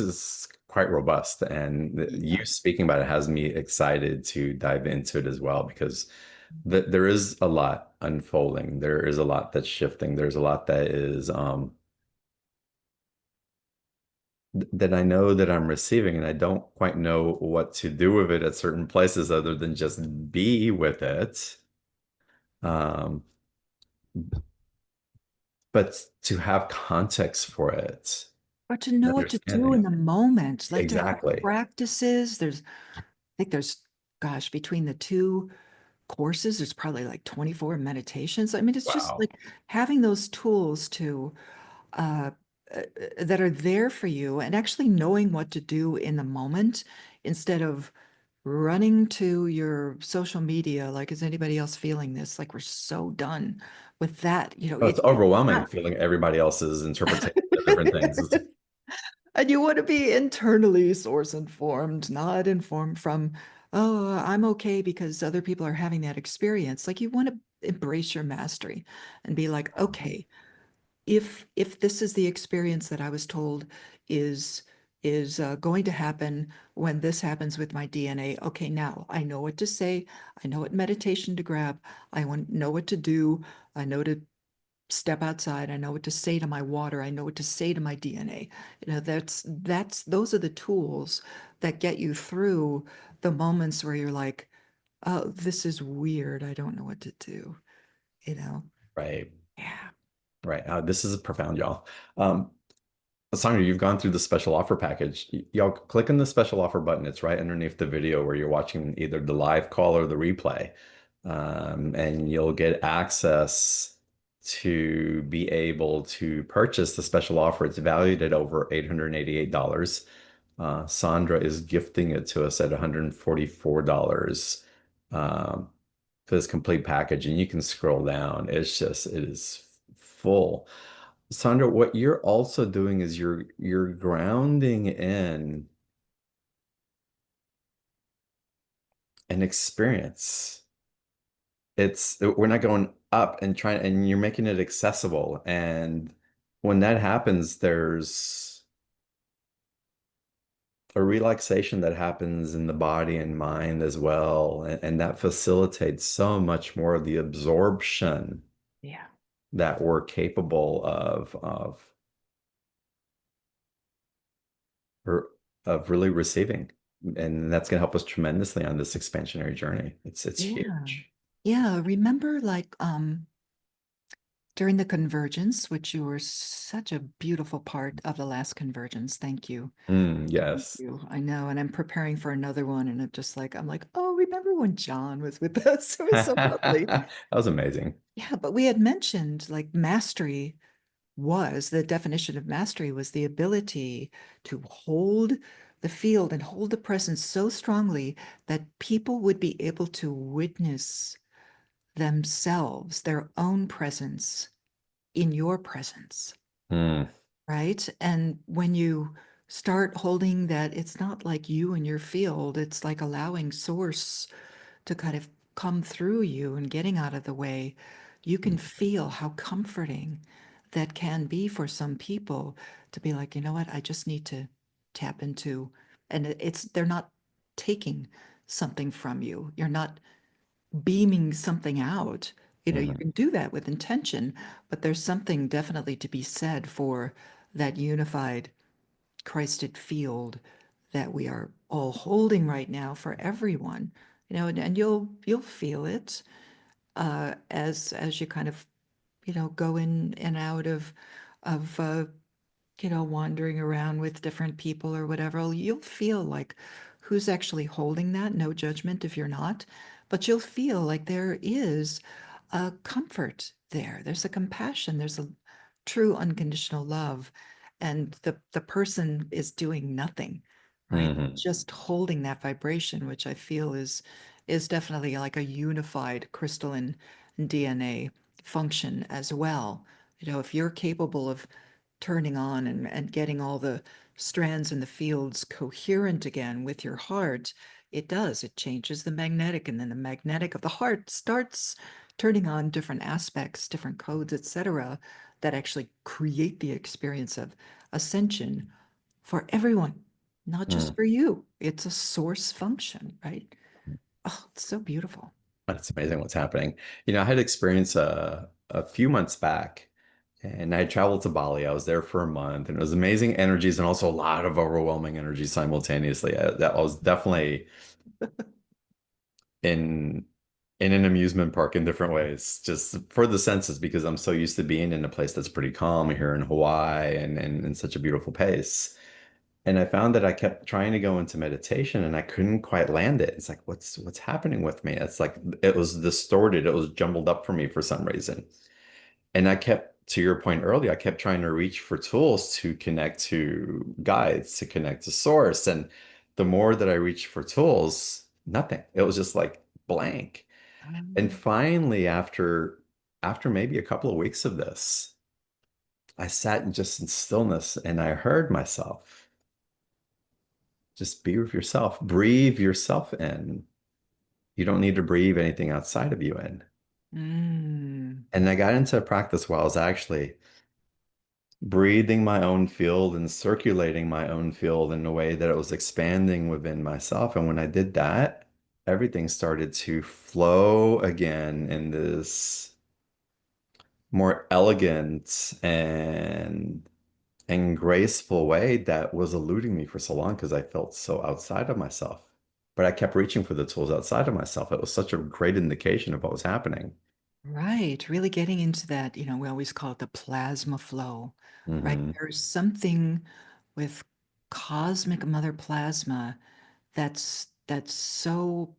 A: is quite robust, and
B: yeah.
A: you speaking about it has me excited to dive into it as well because there is a lot unfolding. There is a lot that's shifting. There's a lot that is that I know that I'm receiving, and I don't quite know what to do with it at certain places other than just be with it. Um, but to have context for it,
B: Or to know what to do
A: understanding
B: in
A: it.
B: the moment, like to have
A: Exactly.
B: practices. I think there's, gosh, between the two courses, there's probably like 24 meditations. I mean, it's just
A: Wow.
B: like having those tools to that are there for you, and actually knowing what to do in the moment instead of running to your social media. Like, is anybody else feeling this? Like, we're so done with that.
A: Oh, it's
B: It's
A: overwhelming
B: not.
A: feeling everybody else's interpretation of different things.
B: And you want to be internally source informed, not informed from, oh, I'm okay because other people are having that experience. Like, you want to embrace your mastery and be like, okay, if this is the experience that I was told is going to happen when this happens with my DNA. Okay, now I know what to say. I know what meditation to grab. Know what to do. I know to step outside. I know what to say to my water. I know what to say to my DNA. That's those are the tools that get you through the moments where you're like, oh, this is weird. I don't know what to do. You know?
A: Right.
B: Yeah.
A: Right. This is profound, y'all. Um, Sandra, you've gone through the special offer package. Y'all click on the special offer button. It's right underneath the video where you're watching either the live call or the replay. And you'll get access to be able to purchase the special offer. It's valued at over $888. Sandra is gifting it to us at $144 for this complete package. And you can scroll down. It is full. Sandra, what you're also doing is you're grounding in an experience. We're not going up and trying, and you're making it accessible. And when that happens, there's a relaxation that happens in the body and mind as well. And that facilitates so much more of the absorption
B: Yeah.
A: that we're capable or of really receiving. And that's going to help us tremendously on this expansionary journey. It's
B: Yeah.
A: huge.
B: Yeah. Remember, like, during the convergence, which you were such a beautiful part of the last convergence. Thank you. Thank
A: Yes.
B: you. I know. And I'm preparing for another one. And I'm like, oh, remember when John was with us? It was so lovely.
A: That was amazing.
B: Yeah. But we had mentioned like mastery was the definition of mastery was the ability to hold the field and hold the presence so strongly that people would be able to witness themselves, their own presence in your presence,
A: Mm,
B: right? And when you start holding that, it's not like you and your field, it's like allowing source to kind of come through you and getting out of the way. You can feel how comforting that can be for some people to be like, you know what, I just need to tap into, and they're not taking something from you. You're not beaming something out. You
A: mhm,
B: can do that with intention, but there's something definitely to be said for that unified Christed field that we are all holding right now for everyone. And you'll feel it as you kind of go in and out of wandering around with different people or whatever, you'll feel like who's actually holding that. No judgment if you're not, but you'll feel like there is a comfort there. There's a compassion. There's a true unconditional love. And the person is doing nothing, right?
A: mhm,
B: Just holding that vibration, which I feel is definitely like a unified crystalline DNA function as well. If you're capable of turning on and getting all the strands in the fields coherent again with your heart, it does. It changes the magnetic, and then the magnetic of the heart starts turning on different aspects, different codes, etc., that actually create the experience of ascension for everyone, not just
A: mm.
B: for you. It's a source function, right? Oh, it's so beautiful.
A: That's amazing what's happening. I had experience a few months back, and I traveled to Bali. I was there for a month, and it was amazing energies and also a lot of overwhelming energy simultaneously. That I was definitely in in an amusement park in different ways, just for the senses, because I'm so used to being in a place that's pretty calm here in Hawaii and in such a beautiful pace. And I found that I kept trying to go into meditation and I couldn't quite land it. It's like, what's happening with me? It's like it was distorted, it was jumbled up for me for some reason. And I kept to your point earlier, I kept trying to reach for tools to connect to guides, to connect to source. And the more that I reached for tools, nothing. It was just like blank. And
B: Um,
A: finally, after maybe a couple of weeks of this, I sat in just in stillness and I heard myself. Just be with yourself. Breathe yourself in. You don't need to breathe anything outside of you in.
B: mm,
A: And I got into a practice where I was actually breathing my own field and circulating my own field in a way that it was expanding within myself. And when I did that, everything started to flow again in this more elegant and graceful way that was eluding me for so long because I felt so outside of myself. But I kept reaching for the tools outside of myself. It was such a great indication of what was happening.
B: right. Really getting into that, we always call it the plasma flow, right?
A: Hmm.
B: There's something with cosmic mother plasma that's so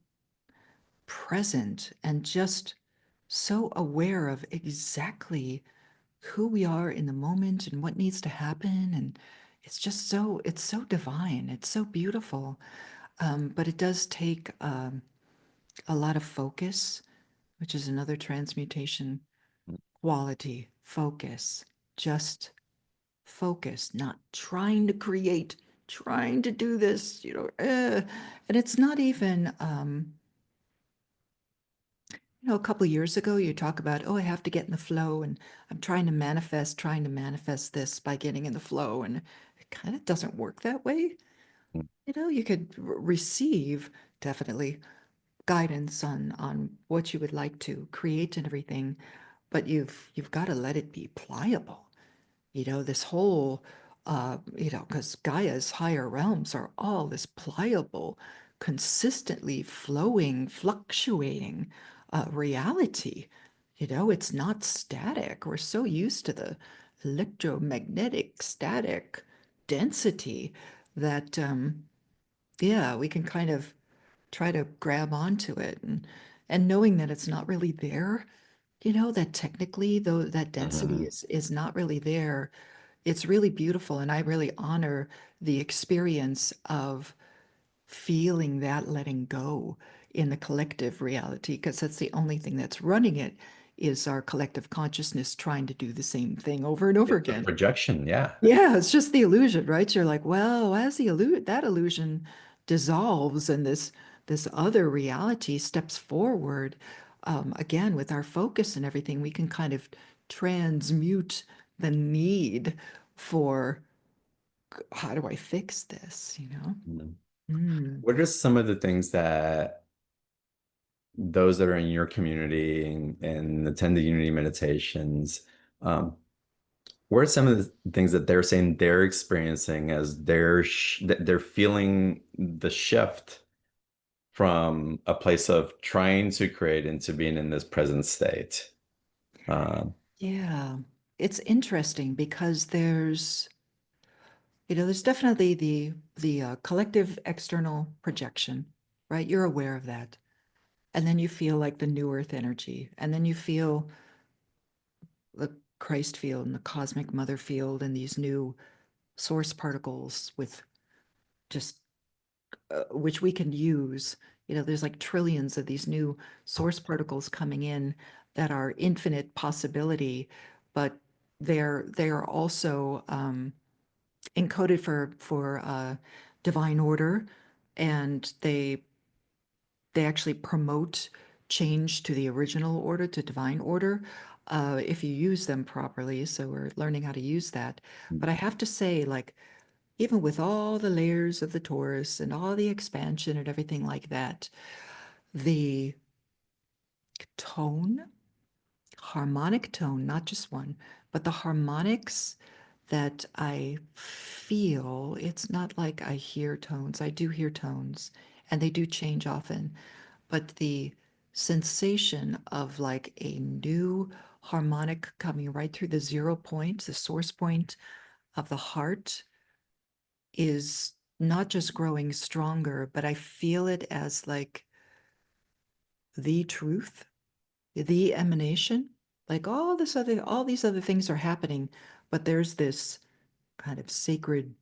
B: present and just so aware of exactly who we are in the moment and what needs to happen. And it's so divine. It's so beautiful. But it does take a lot of focus, which is another transmutation quality. Focus, just focus, not trying to create, trying to do this, and it's not even, a couple of years ago, you talk about, oh, I have to get in the flow, and I'm trying to manifest this by getting in the flow. And it kind of doesn't work that way. You could receive definitely guidance on what you would like to create and everything, but you've got to let it be pliable. This whole, because Gaia's higher realms are all this pliable, consistently flowing, fluctuating reality. It's not static. We're so used to the electromagnetic static density that, yeah, we can kind of try to grab onto it, and knowing that it's not really there, that technically though that density
A: Hmm.
B: is not really there. It's really beautiful, and I really honor the experience of feeling that letting go in the collective reality, because that's the only thing that's running it, is our collective consciousness trying to do the same thing over and over
A: It's a
B: again.
A: projection, yeah.
B: Yeah, it's just the illusion, right? You're like, well, as that illusion dissolves and this other reality steps forward, again, with our focus and everything, we can kind of transmute the need for, how do I fix this,
A: Mhm.
B: Mm.
A: What are some of the things that those that are in your community and attend the unity meditations, um, what are some of the things that they're saying they're experiencing as that they're feeling the shift from a place of trying to create into being in this present state? Um,
B: Yeah, it's interesting because there's definitely the collective external projection, right? You're aware of that. And then you feel like the new earth energy. And then you feel the Christ field and the cosmic mother field and these new source particles with just, which we can use. There's like trillions of these new source particles coming in that are infinite possibility, but they are also encoded for divine order, and they actually promote change to the original order, to divine order, if you use them properly. So we're learning how to use that. But I have to say, like, even with all the layers of the torus and all the expansion and everything like that, the tone, harmonic tone, not just one, but the harmonics that I feel, it's not like I hear tones. I do hear tones, and they do change often, but the sensation of like a new harmonic coming right through the 0 point, the source point of the heart, is not just growing stronger, but I feel it as like the truth, the emanation. Like all these other things are happening, but there's this kind of sacred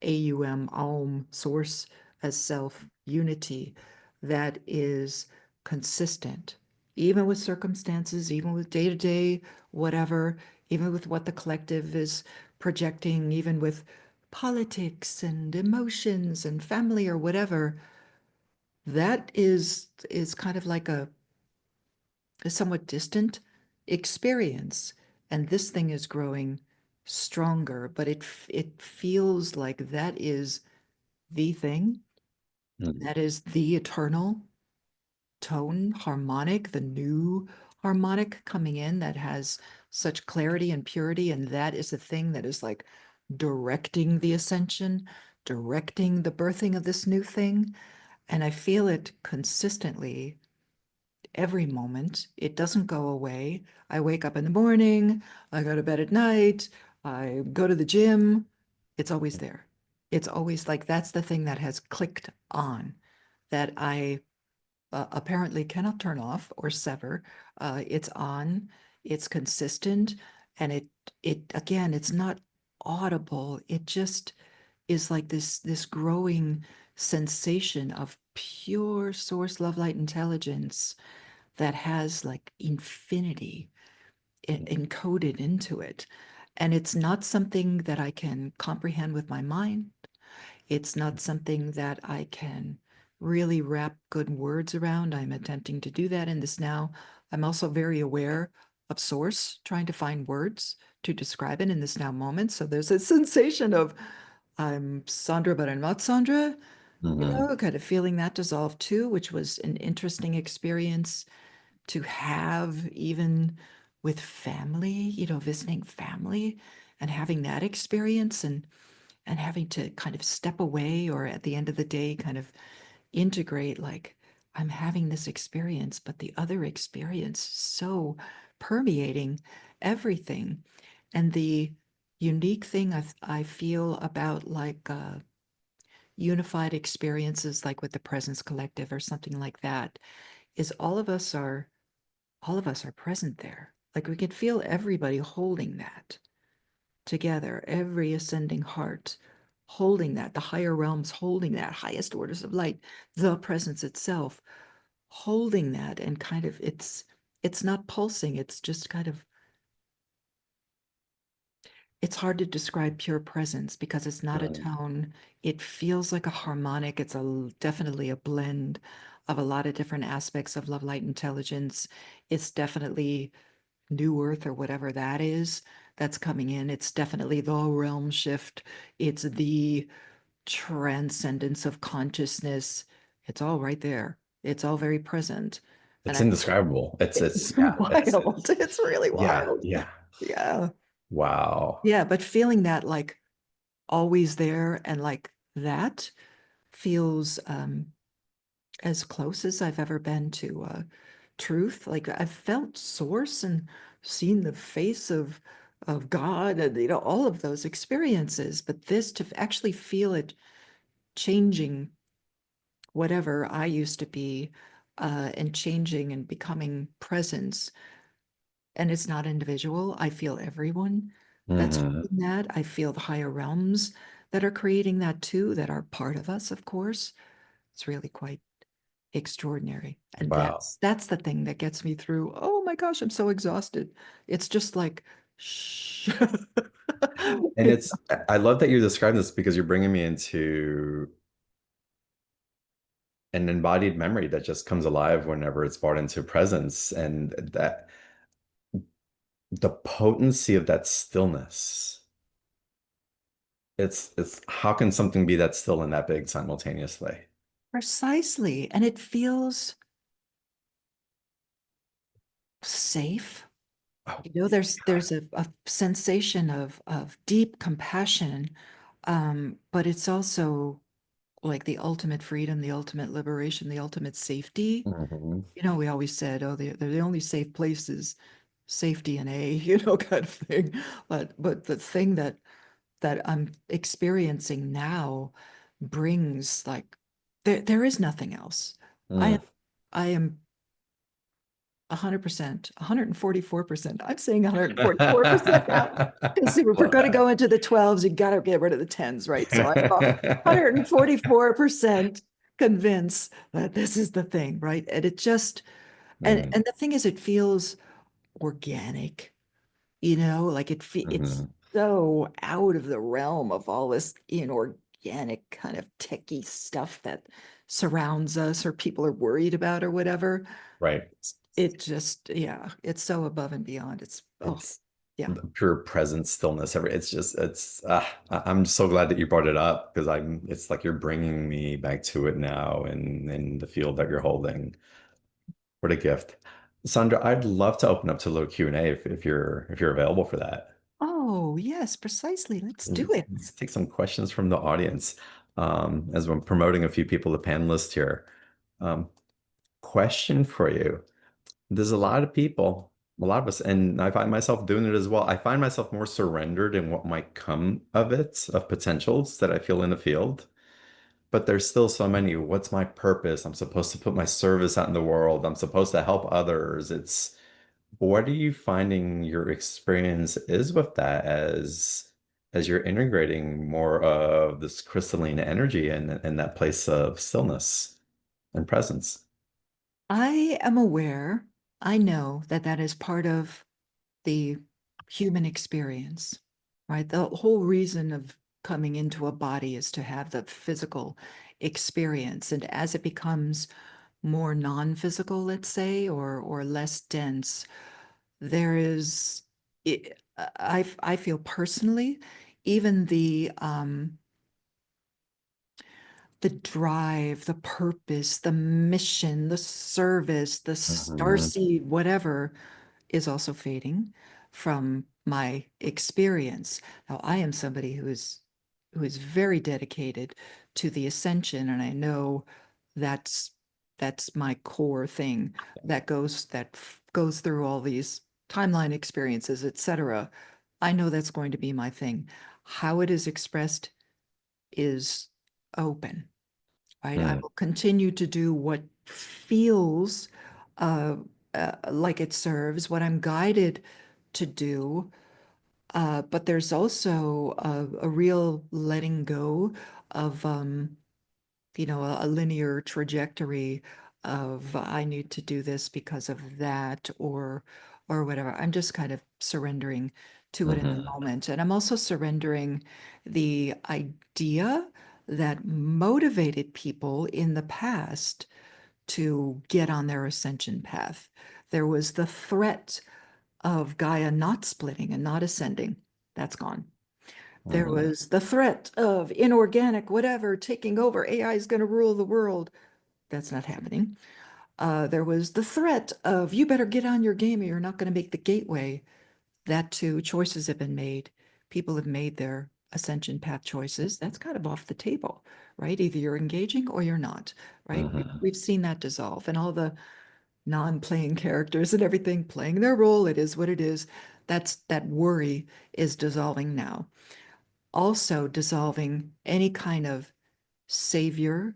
B: aum source as self unity that is consistent, even with circumstances, even with day to day, whatever, even with what the collective is projecting, even with politics and emotions and family or whatever. That is kind of like a somewhat distant experience, and this thing is growing stronger, but it feels like that is the thing,
A: Mhm.
B: that is the eternal tone harmonic, the new harmonic coming in that has such clarity and purity, and that is the thing that is like directing the ascension, directing the birthing of this new thing. And I feel it consistently every moment. It doesn't go away. I wake up in the morning, I go to bed at night, I go to the gym. It's always there. It's always like that's the thing that has clicked on that I apparently cannot turn off or sever. It's on, it's consistent, and it again, it's not audible. It just is like this growing sensation of pure source love light intelligence that has like infinity encoded into it. And it's not something that I can comprehend with my mind. It's not something that I can really wrap good words around. I'm attempting to do that in this now. I'm also very aware of source, trying to find words to describe it in this now moment. So there's a sensation of I'm Sandra, but I'm not Sandra,
A: Mhm.
B: kind of feeling that dissolve too, which was an interesting experience to have even with family, visiting family and having that experience and having to kind of step away or at the end of the day kind of integrate like I'm having this experience, but the other experience so permeating everything. And the unique thing I feel about like unified experiences like with the Presence Collective or something like that is all of us are present there. Like we can feel everybody holding that together, every ascending heart holding that, the higher realms holding that, highest orders of light, the presence itself holding that, and kind of it's not pulsing, it's just kind of it's hard to describe pure presence because it's not a
A: Mhm.
B: tone. It feels like a harmonic. It's definitely a blend of a lot of different aspects of love, light, intelligence. It's definitely new earth or whatever that is that's coming in. It's definitely the realm shift. It's the transcendence of consciousness. It's all right there. It's all very present. And
A: It's
B: I
A: indescribable.
B: it's
A: Yeah,
B: wild. It's really
A: yeah,
B: wild.
A: yeah.
B: Yeah.
A: Wow.
B: Yeah, but feeling that like always there and like that feels as close as I've ever been to truth. Like I've felt source and seen the face of God and all of those experiences, but this to actually feel it changing whatever I used to be and changing and becoming presence. And it's not individual. I feel everyone that's
A: Hmm.
B: feeling that. I feel the higher realms that are creating that too, that are part of us, of course. It's really quite extraordinary. And
A: Wow.
B: that's the thing that gets me through. Oh my gosh, I'm so exhausted. It's just like shh.
A: And I love that you're describing this because you're bringing me into an embodied memory that just comes alive whenever it's brought into presence. And that the potency of that stillness. It's how can something be that still and that big simultaneously?
B: Precisely. And it feels safe.
A: Oh,
B: There's a sensation of deep compassion, but it's also like the ultimate freedom, the ultimate liberation, the ultimate safety.
A: mhm.
B: We always said, oh, they're the only safe places, safety and A, kind of thing. But the thing that I'm experiencing now brings like there is nothing else. I am
A: Mm.
B: I am 100%, 144%. I'm saying 144% now. Because if we're
A: Love
B: going to
A: that.
B: go into the 12s, you got to get rid of the 10s, right? So I'm 144% convinced that this is the thing, right? And it just,
A: Mhm,
B: and the thing is, it feels organic, like it's
A: mhm.
B: so out of the realm of all this inorganic kind of techie stuff that surrounds us or people are worried about or whatever.
A: Right.
B: It just, yeah, it's so above and beyond. Oh,
A: It's
B: yeah.
A: the pure presence, stillness. It's just, I'm so glad that you brought it up because it's like you're bringing me back to it now and in the field that you're holding. What a gift. Sandra, I'd love to open up to a little Q&A if you're available for that.
B: Oh, yes, precisely. Let's do it.
A: Let's take some questions from the audience. As I'm promoting a few people, the panelists here. Um, Question for you. There's a lot of people, a lot of us, and I find myself doing it as well. I find myself more surrendered in what might come of it, of potentials that I feel in the field. But there's still so many. What's my purpose? I'm supposed to put my service out in the world. I'm supposed to help others. What are you finding your experience is with that as you're integrating more of this crystalline energy and that place of stillness and presence?
B: I am aware, I know that that is part of the human experience, right? The whole reason of coming into a body is to have the physical experience. And as it becomes more non-physical, let's say, or less dense, there is, I feel personally, even the drive, the purpose, the mission, the service, the
A: Mhm.
B: starseed, whatever, is also fading from my experience. Now, I am somebody who is very dedicated to the ascension, and I know that's that's my core thing that goes through all these timeline experiences, etc. I know that's going to be my thing. How it is expressed is open, right? I
A: Mm,
B: will continue to do what feels uh, like it serves, what I'm guided to do. But there's also a real letting go of, a linear trajectory of I need to do this because of that or whatever. I'm just kind of surrendering to it in the
A: mhm,
B: moment. And I'm also surrendering the idea that motivated people in the past to get on their ascension path. There was the threat of Gaia not splitting and not ascending. That's gone. There
A: mhm,
B: was the threat of inorganic whatever taking over. AI is going to rule the world. That's not happening. There was the threat of you better get on your game or you're not going to make the gateway. That too, choices have been made. People have made their ascension path choices. That's kind of off the table, right? Either you're engaging or you're not, right?
A: mhm,
B: We've seen that dissolve and all the non-playing characters and everything playing their role. It is what it is. That worry is dissolving now. Also dissolving any kind of savior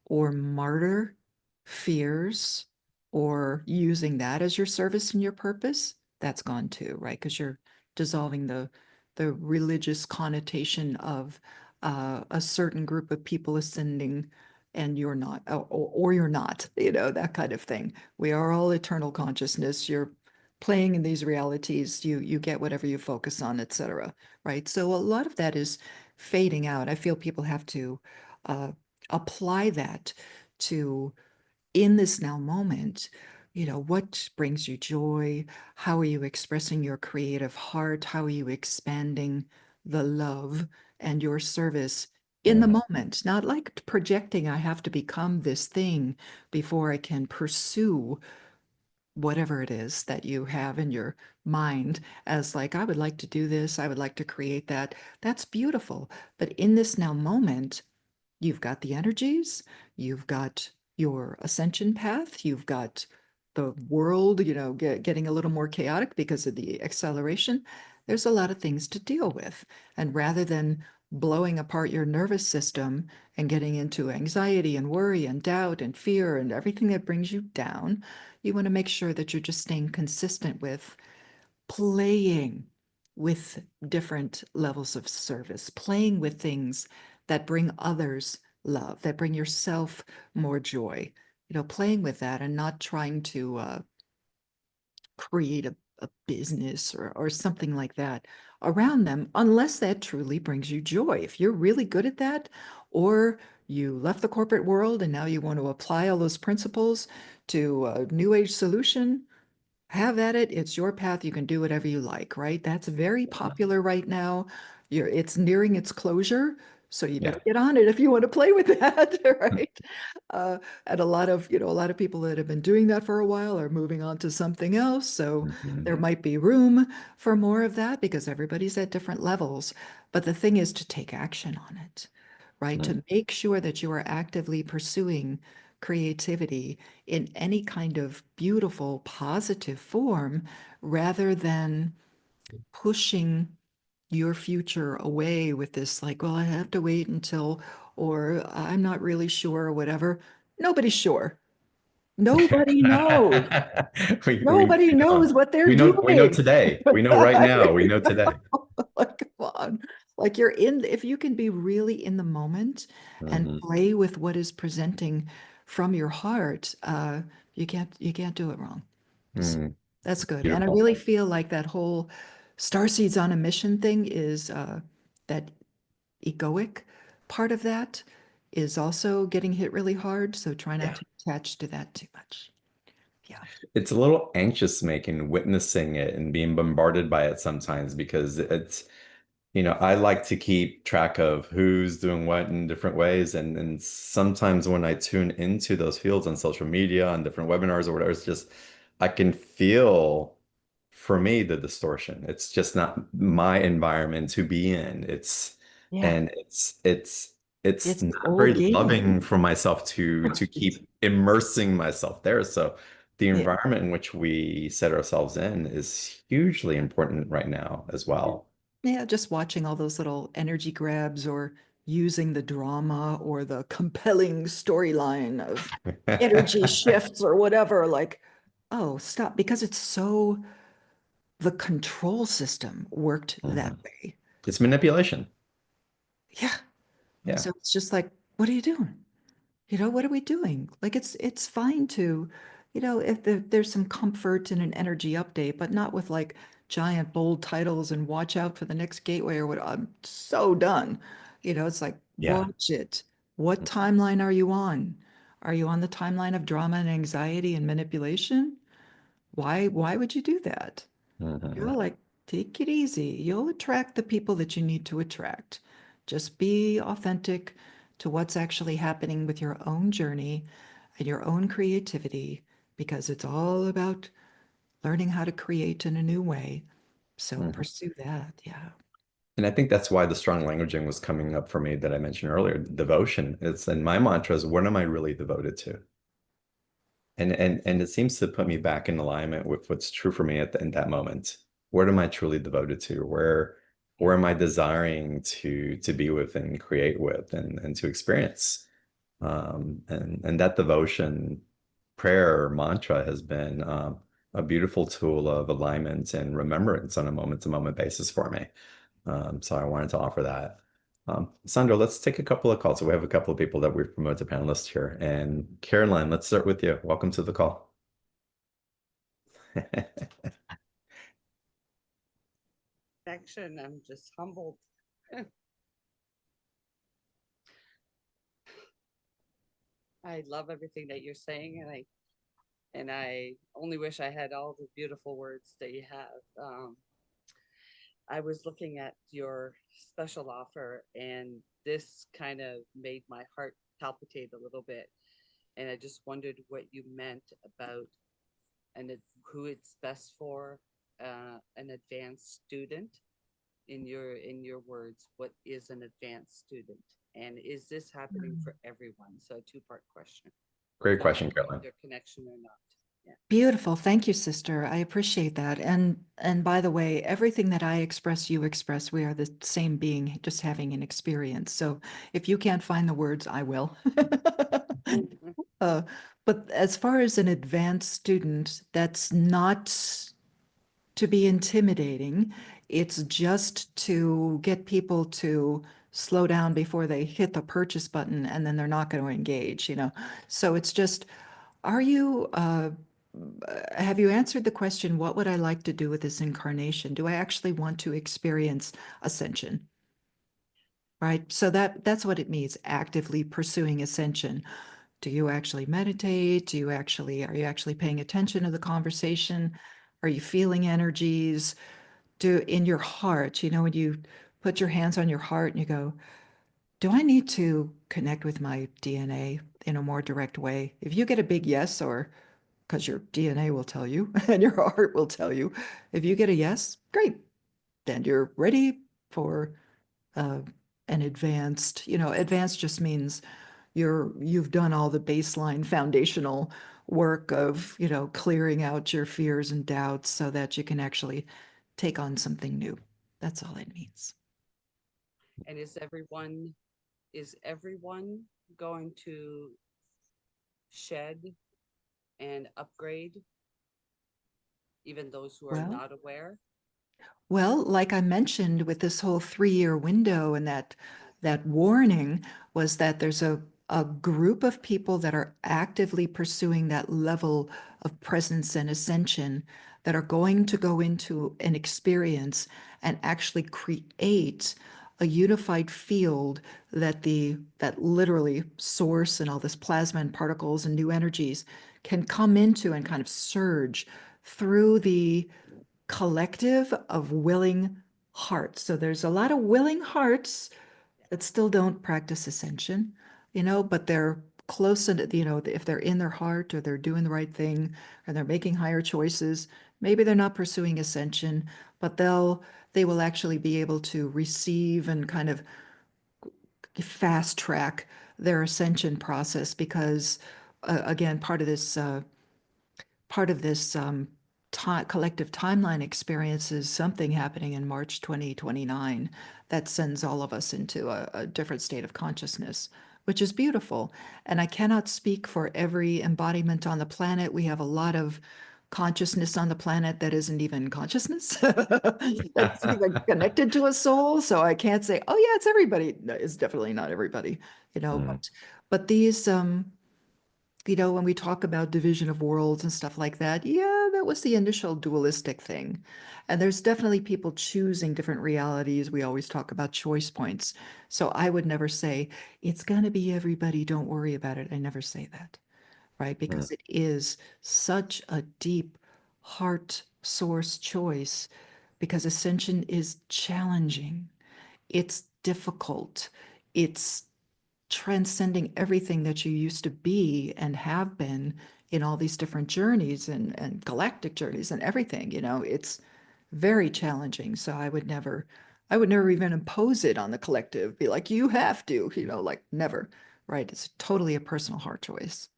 B: or martyr fears or using that as your service and your purpose, that's gone too, right? Because you're dissolving the religious connotation of a certain group of people ascending and you're not, or you're not, that kind of thing. We are all eternal consciousness. You're playing in these realities. You get whatever you focus on, etc. Right? So a lot of that is fading out. I feel people have to uh, apply that to in this now moment, what brings you joy? How are you expressing your creative heart? How are you expanding the love and your service in the
A: mhm,
B: moment? Not like projecting, I have to become this thing before I can pursue whatever it is that you have in your mind as like, I would like to do this, I would like to create that. That's beautiful. But in this now moment, you've got the energies, you've got your ascension path, you've got the world, getting a little more chaotic because of the acceleration. There's a lot of things to deal with. And rather than blowing apart your nervous system and getting into anxiety and worry and doubt and fear and everything that brings you down. You want to make sure that you're just staying consistent with playing with different levels of service, playing with things that bring others love, that bring yourself more joy. Playing with that and not trying to create a business or something like that around them, unless that truly brings you joy. If you're really good at that, or you left the corporate world and now you want to apply all those principles to a new age solution, have at it. It's your path. You can do whatever you like, right? That's very popular right now. It's nearing its closure, so you better
A: Yeah.
B: get on it if you want to play with that, right? Uh, and a lot of people that have been doing that for a while are moving on to something else. So
A: Mhm.
B: there might be room for more of that because everybody's at different levels. But the thing is to take action on it, right?
A: Mhm.
B: To make sure that you are actively pursuing creativity in any kind of beautiful, positive form rather than pushing your future away with this, like, well, I have to wait until, or I'm not really sure, or whatever. Nobody's sure. Nobody knows. Nobody
A: We
B: knows
A: don't.
B: what they're
A: We know
B: doing.
A: today. We know right now. We know today.
B: Like, come on. Like if you can be really in the moment and
A: Hmm.
B: play with what is presenting from your heart, you can't do it wrong. So
A: Mm,
B: that's good. And I
A: beautiful.
B: really feel like that whole Starseeds on a Mission thing is that egoic part of that is also getting hit really hard. So try not
A: Yeah.
B: to attach to that too much. Yeah.
A: It's a little anxious making witnessing it and being bombarded by it sometimes because I like to keep track of who's doing what in different ways. And sometimes when I tune into those fields on social media, on different webinars or whatever, it's just, I can feel, for me, the distortion. It's just not my environment to be in.
B: Yeah.
A: And it's
B: It's the
A: not very
B: old game.
A: loving for myself to keep immersing myself there. So the
B: Yeah.
A: environment in which we set ourselves in is hugely important right now as well.
B: Yeah, just watching all those little energy grabs or using the drama or the compelling storyline of energy shifts or whatever, like, oh, stop, because it's so the control system worked that
A: Mhm.
B: way.
A: It's manipulation.
B: Yeah.
A: Yeah.
B: So it's just like, what are you doing? What are we doing? Like it's fine to, if there's some comfort in an energy update, but not with like giant bold titles and watch out for the next gateway or what. I'm so done. It's like
A: Yeah.
B: watch it. What timeline are you on? Are you on the timeline of drama and anxiety and manipulation? Why would you do that?
A: Mhm.
B: Like take it easy. You'll attract the people that you need to attract. Just be authentic to what's actually happening with your own journey and your own creativity, because it's all about learning how to create in a new way. So
A: Mhm.
B: pursue that. Yeah.
A: And I think that's why the strong languaging was coming up for me that I mentioned earlier. Devotion. It's and my mantra is, what am I really devoted to? And it seems to put me back in alignment with what's true for me in that moment. What am I truly devoted to? Where am I desiring to be with and create with and to experience? And that devotion prayer mantra has been a beautiful tool of alignment and remembrance on a moment-to-moment basis for me. So I wanted to offer that. Sandra, let's take a couple of calls. So we have a couple of people that we've promoted to panelists here. And Caroline, let's start with you. Welcome to the call.
C: Connection. I'm just humbled. I love everything that you're saying, and I only wish I had all the beautiful words that you have. I was looking at your special offer, and this kind of made my heart palpitate a little bit. And I just wondered what you meant about who it's best for, an advanced student. In your words, what is an advanced student, and is this happening for everyone? So a two-part question,
A: Great
C: not
A: question,
C: knowing
A: Caroline.
C: their connection or not.
B: Beautiful. Thank you, sister. I appreciate that. And by the way, everything that I express, you express. We are the same being, just having an experience. So if you can't find the words, I will. Uh, but as far as an advanced student, that's not to be intimidating. It's just to get people to slow down before they hit the purchase button and then they're not going to engage, you know. So it's just, are you, have you answered the question, what would I like to do with this incarnation? Do I actually want to experience ascension? Right? So that's what it means, actively pursuing ascension. Do you actually meditate? Are you actually paying attention to the conversation? Are you feeling energies? Do in your heart, you know, when you put your hands on your heart and you go, do I need to connect with my DNA in a more direct way? If you get a big yes, or because your DNA will tell you and your heart will tell you, if you get a yes, great, then you're ready for uh, an advanced, you know, advanced just means you've done all the baseline foundational work of, you know, clearing out your fears and doubts so that you can actually take on something new. That's all it means.
C: And is everyone going to shed and upgrade, even those who are
B: Well,
C: not aware?
B: Well, like I mentioned with this whole 3-year window and that warning was that there's a group of people that are actively pursuing that level of presence and ascension that are going to go into an experience and actually create a unified field that literally source and all this plasma and particles and new energies can come into and kind of surge through the collective of willing hearts. So there's a lot of willing hearts that still don't practice ascension, you know, but they're close and, you know, if they're in their heart or they're doing the right thing or they're making higher choices, maybe they're not pursuing ascension, but they will actually be able to receive and kind of fast track their ascension process because again, part of this collective timeline experience is something happening in March 2029 that sends all of us into a different state of consciousness, which is beautiful. And I cannot speak for every embodiment on the planet. We have a lot of consciousness on the planet that isn't even consciousness, that's even connected to a soul. So I can't say, oh yeah, it's everybody. No, it's definitely not everybody, you know,
A: Mm.
B: but these you know, when we talk about division of worlds and stuff like that, yeah, that was the initial dualistic thing. And there's definitely people choosing different realities. We always talk about choice points. So I would never say, it's going to be everybody, don't worry about it. I never say that, right?
A: Mm.
B: Because it is such a deep heart source choice because ascension is challenging. It's difficult. It's transcending everything that you used to be and have been in all these different journeys and galactic journeys and everything, you know, it's very challenging. So I would never even impose it on the collective, be like, you have to, you know, like never, right? It's totally a personal heart choice.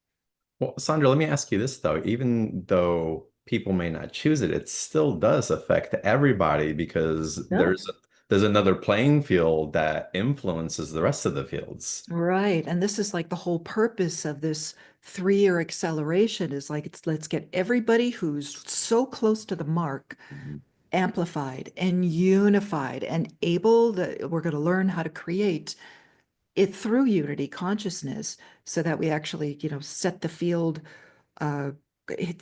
A: Well, Sandra, let me ask you this though. Even though people may not choose it, it still does affect everybody because
B: Does.
A: there's another playing field that influences the rest of the fields.
B: Right. And this is like the whole purpose of this 3-year acceleration is like, let's get everybody who's so close to the mark
A: Mhm.
B: amplified and unified and able that we're going to learn how to create it through unity consciousness so that we actually, you know, set the field. uh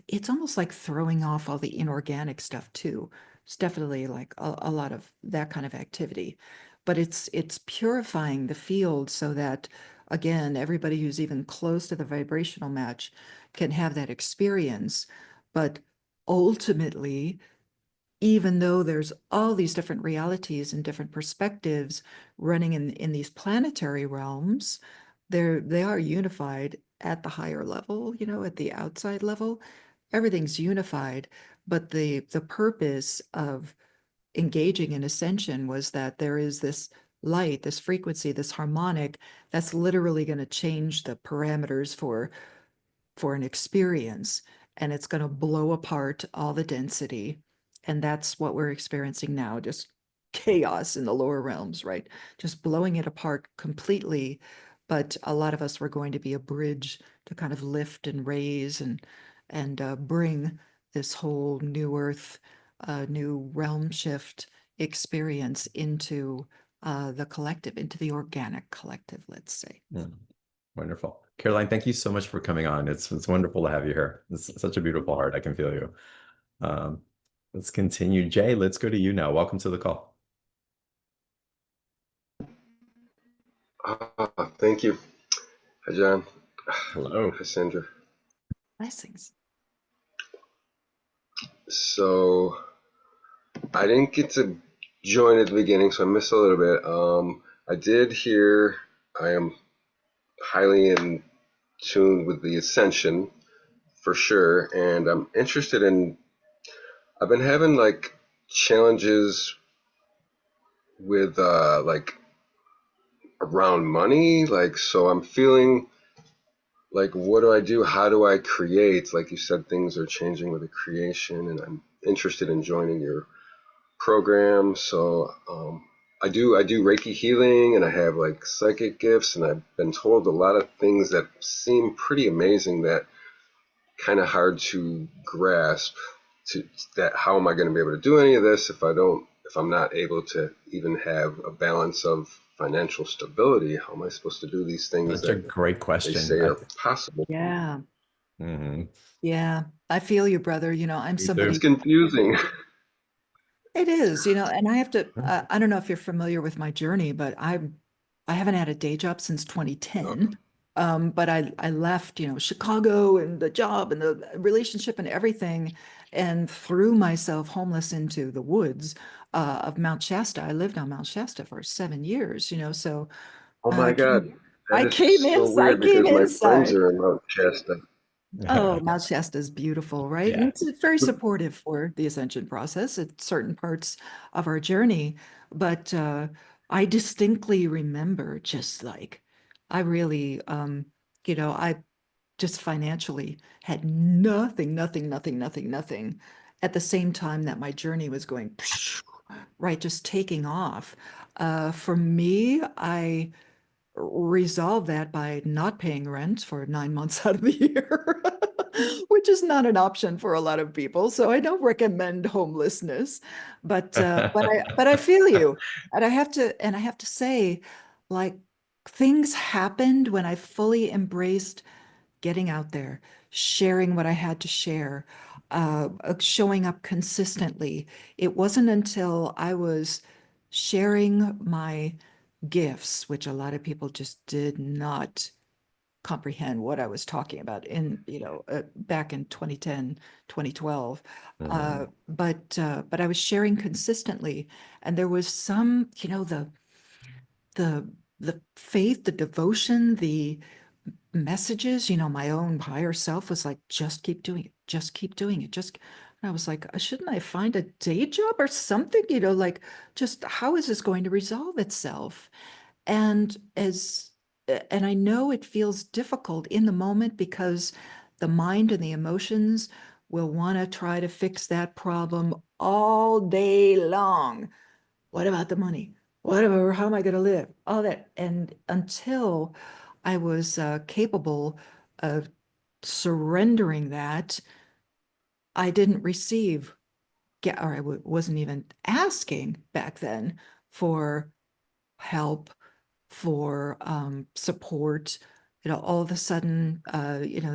B: it's almost like throwing off all the inorganic stuff too. It's definitely like a lot of that kind of activity, but it's purifying the field so that again everybody who's even close to the vibrational match can have that experience. But ultimately, even though there's all these different realities and different perspectives running in these planetary realms, they are unified at the higher level, you know, at the outside level. Everything's unified, but the purpose of engaging in ascension was that there is this light, this frequency, this harmonic that's literally going to change the parameters for an experience. and it's going to blow apart all the density. And that's what we're experiencing now, just chaos in the lower realms, right? Just blowing it apart completely. But a lot of us were going to be a bridge to kind of lift and raise and bring this whole new earth, new realm shift experience into the collective, into the organic collective, let's say.
A: Mm, wonderful. Caroline, thank you so much for coming on. It's wonderful to have you here. It's such a beautiful heart. I can feel you. Um, let's continue. Jay, let's go to you now. Welcome to the call.
D: Thank you. Hi, John.
A: Hello.
D: Hi, Sandra.
B: Blessings.
D: So I didn't get to join at the beginning, so I missed a little bit. I did hear I am highly in tune with the Ascension for sure, and I'm interested in. I've been having like challenges with like around money, like so I'm feeling like what do I do? How do I create? Like you said, things are changing with the creation, and I'm interested in joining your program. So I do Reiki healing, and I have like psychic gifts, and I've been told a lot of things that seem pretty amazing that kind of hard to grasp. To that, how am I going to be able to do any of this if I'm not able to even have a balance of financial stability? How am I supposed to do these things
A: Such a
D: that
A: great
D: they
A: question.
D: say are possible?
B: Yeah.
A: Mhm.
B: Yeah. I feel you, brother. I'm
A: Me too.
D: It's
B: somebody.
D: confusing.
B: It is, and I have to, I don't know if you're familiar with my journey, but I haven't had a day job since 2010. But I left, Chicago and the job and the relationship and everything, and threw myself homeless into the woods of Mount Shasta. I lived on Mount Shasta for 7 years, so
D: Oh
B: uh,
D: my
B: I
D: God,
B: came,
D: that is so
B: I
D: weird
B: came
D: because my friends
B: inside.
D: are in Mount Shasta.
B: Oh, Mount Shasta is beautiful, right? And
A: Yeah.
B: it's very supportive for the ascension process at certain parts of our journey. But I distinctly remember just like I really, I just financially had nothing, nothing, nothing, nothing, nothing at the same time that my journey was going, right, just taking off. For me, I resolve that by not paying rent for 9 months out of the year, which is not an option for a lot of people. So I don't recommend homelessness, but I feel you, and I have to say, like things happened when I fully embraced getting out there, sharing what I had to share, showing up consistently. It wasn't until I was sharing my gifts, which a lot of people just did not comprehend what I was talking about back in 2010, 2012.
A: Mhm.
B: But I was sharing consistently, and there was some, the the faith, the devotion, the messages, my own higher self was like, just keep doing it, just keep doing it. And I was like, shouldn't I find a day job or something? Like, just how is this going to resolve itself? And and I know it feels difficult in the moment because the mind and the emotions will want to try to fix that problem all day long. What about the money? Whatever, how am I going to live? All that. And until I was capable of surrendering that, I didn't receive, or wasn't even asking back then for help, for support. All of a sudden,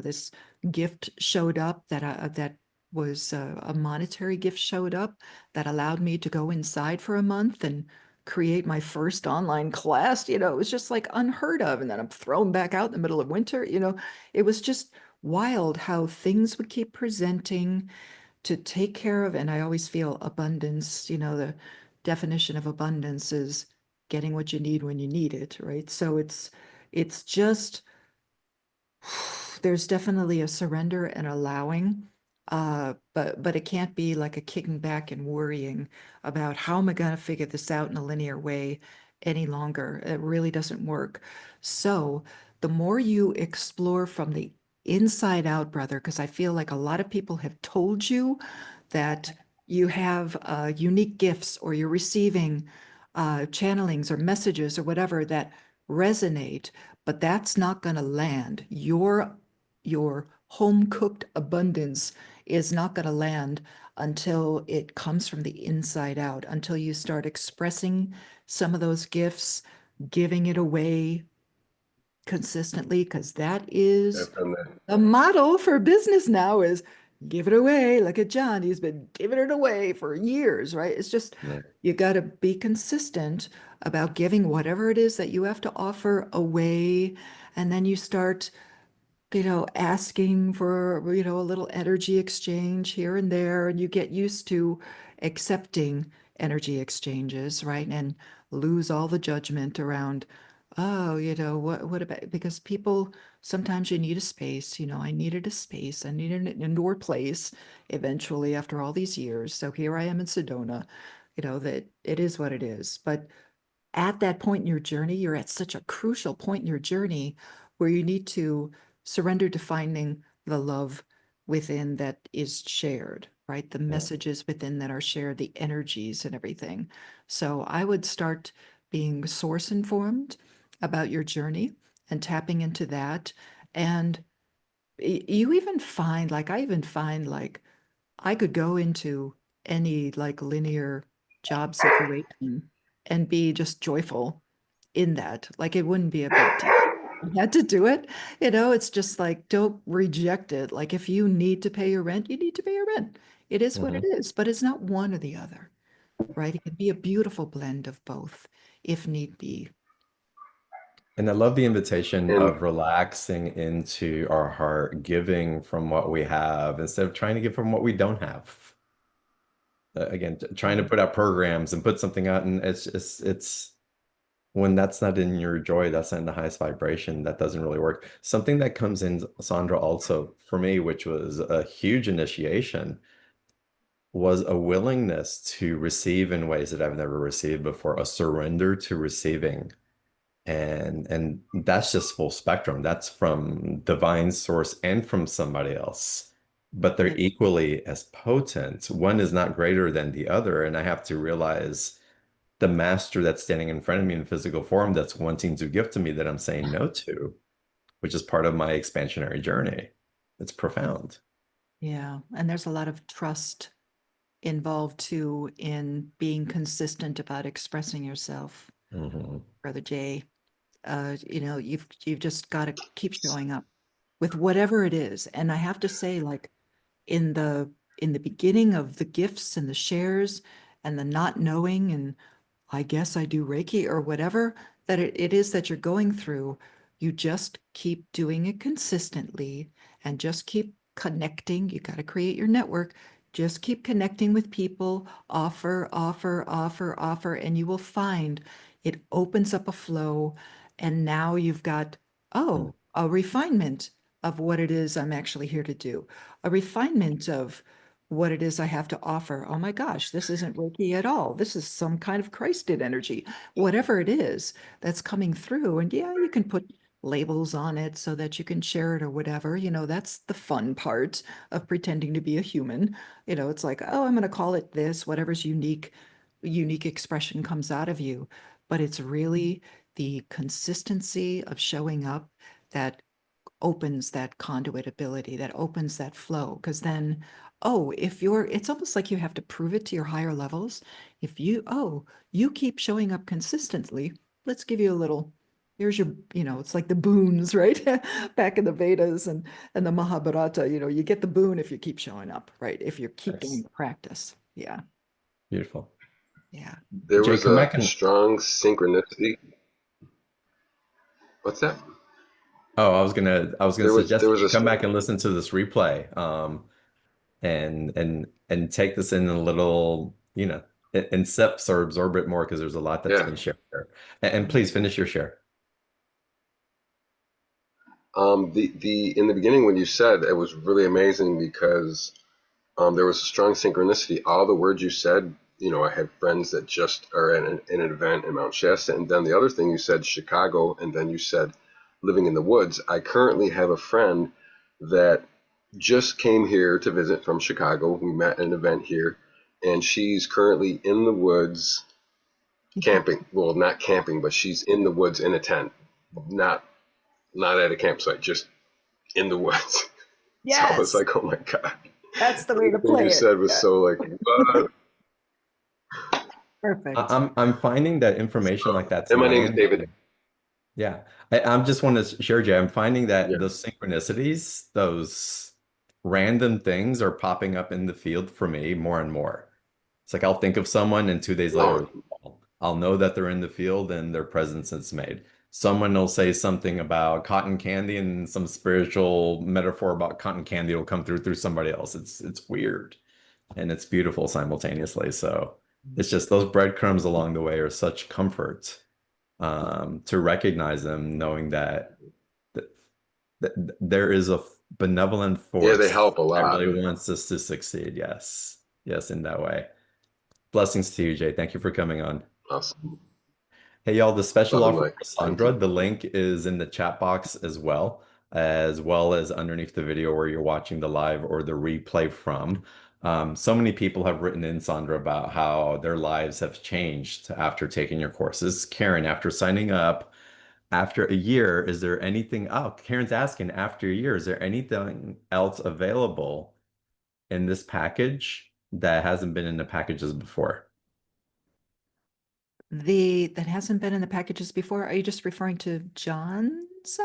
B: this gift showed up that was a monetary gift showed up that allowed me to go inside for a month and create my first online class. It was just like unheard of. And then I'm thrown back out in the middle of winter. It was just wild how things would keep presenting to take care of. And I always feel abundance, the definition of abundance is getting what you need when you need it, right? So it's just there's definitely a surrender and allowing, but it can't be like a kicking back and worrying about how am I going to figure this out in a linear way any longer. It really doesn't work. So the more you explore from the inside out, brother, because I feel like a lot of people have told you that you have unique gifts or you're receiving channelings or messages or whatever that resonate, but that's not going to land. Your home cooked abundance is not going to land until it comes from the inside out, until you start expressing some of those gifts, giving it away consistently, because that is
D: I've done that.
B: the motto for business now is give it away. Look at John. He's been giving it away for years, right? It's just
A: Yeah.
B: you got to be consistent about giving whatever it is that you have to offer away. And then you start, asking for, a little energy exchange here and there. And you get used to accepting energy exchanges, right? And lose all the judgment around, oh, what about, because people, sometimes you need a space, I needed a space. I needed an indoor place eventually after all these years. So here I am in Sedona, that it is what it is. But at that point in your journey, you're at such a crucial point in your journey where you need to surrender to finding the love within that is shared, right? The
A: Yeah.
B: messages within that are shared, the energies and everything. So I would start being source informed about your journey and tapping into that. And you even find, like, I even find, like, I could go into any like linear job situation and be just joyful in that. Like it wouldn't be a big deal. You had to do it. It's just like, don't reject it. Like if you need to pay your rent, you need to pay your rent. It is what it
A: Mhm.
B: is, but it's not one or the other, right? It can be a beautiful blend of both if need be.
A: And I love the invitation
D: And
A: of relaxing into our heart, giving from what we have instead of trying to give from what we don't have. Again, trying to
B: Yeah.
A: put out programs and put something out, and it's when that's not in your joy, that's not in the highest vibration, that doesn't really work. Something that comes in, Sandra, also for me, which was a huge initiation, was a willingness to receive in ways that I've never received before, a surrender to receiving. And that's just full spectrum. That's from divine source and from somebody else. But they're
B: Yeah.
A: equally as potent. One is not greater than the other. And I have to realize the master that's standing in front of me in physical form that's wanting to give to me that I'm saying no to, which is part of my expansionary journey. It's profound.
B: Yeah. And there's a lot of trust involved too in being consistent about expressing yourself,
A: Hmm.
B: Brother Jay. You've just got to keep showing up with whatever it is. And I have to say, like in the beginning of the gifts and the shares and the not knowing, and I guess I do Reiki or whatever that it is that you're going through, you just keep doing it consistently and just keep connecting. You got to create your network. Just keep connecting with people, offer, offer, offer, offer, and you will find it opens up a flow. And now you've got, oh, a refinement of what it is I'm actually here to do, a refinement of what it is I have to offer. Oh my gosh, this isn't Reiki at all. This is some kind of Christed energy, whatever it is that's coming through. And yeah, you can put labels on it so that you can share it or whatever. That's the fun part of pretending to be a human. It's like, oh, I'm going to call it this, whatever's unique expression comes out of you. But it's really the consistency of showing up that opens that conduit ability, that opens that flow. Because then, oh, it's almost like you have to prove it to your higher levels. If you keep showing up consistently, let's give you a little, here's your, it's like the boons, right? Back in the Vedas and the Mahabharata, you get the boon if you keep showing up, right? If you keep doing
A: Nice.
B: the practice. Yeah.
A: Beautiful.
B: Yeah.
D: there
A: Jay,
D: was
A: come
D: a
A: back and
D: strong synchronicity. What's that?
A: oh, I was gonna
D: There
A: suggest that
D: was
A: you
D: a
A: come back and listen to this replay. And take this in a little, in sips or absorb it more because there's a lot that's
D: yeah.
A: been shared there. And please finish your share.
D: The in the beginning when you said it was really amazing because there was a strong synchronicity. All the words you said, I have friends that just are in an event in Mount Shasta, and then the other thing you said, Chicago, and then you said living in the woods. I currently have a friend that just came here to visit from Chicago. We met at an event here, and she's currently in the woods camping. Well, not camping, but she's in the woods in a tent, not at a campsite, just in the woods. So I was
B: Yes,
D: like, oh my God.
B: that's the way to
D: Everything
B: play
D: you
B: it.
D: said was
B: Yeah.
D: so like, what?
B: Perfect.
A: I'm finding that information like that to
D: And my
A: my
D: name's
A: end.
D: David.
A: Yeah, I'm just want to share, Jay. I'm finding that
D: Yeah.
A: those synchronicities, those random things are popping up in the field for me more and more. It's like I'll think of someone and 2 days later,
D: Oh,
A: I'll know that they're in the field and their presence is made. Someone will say something about cotton candy and some spiritual metaphor about cotton candy will come through somebody else. It's weird and it's beautiful simultaneously. So it's just those breadcrumbs along the way are such comfort to recognize them, knowing that, that there is a benevolent
D: yeah, they
A: force
D: help a
A: that
D: lot.
A: really wants us to succeed. Yes. Yes, in that way. Blessings to you, Jay. Thank you for coming on.
D: Awesome.
A: Hey, y'all, the special
D: Love and
A: offer
D: like.
A: for
D: Thank
A: Sandra,
D: you.
A: the link is in the chat box as well as underneath the video where you're watching the live or the replay from. So many people have written in, Sandra, about how their lives have changed after taking your courses. Karen, after signing up, after a year, is there anything? Oh, Karen's asking, after a year, is there anything else available in this package that hasn't been in the packages before?
B: That hasn't been in the packages before. Are you just referring to John's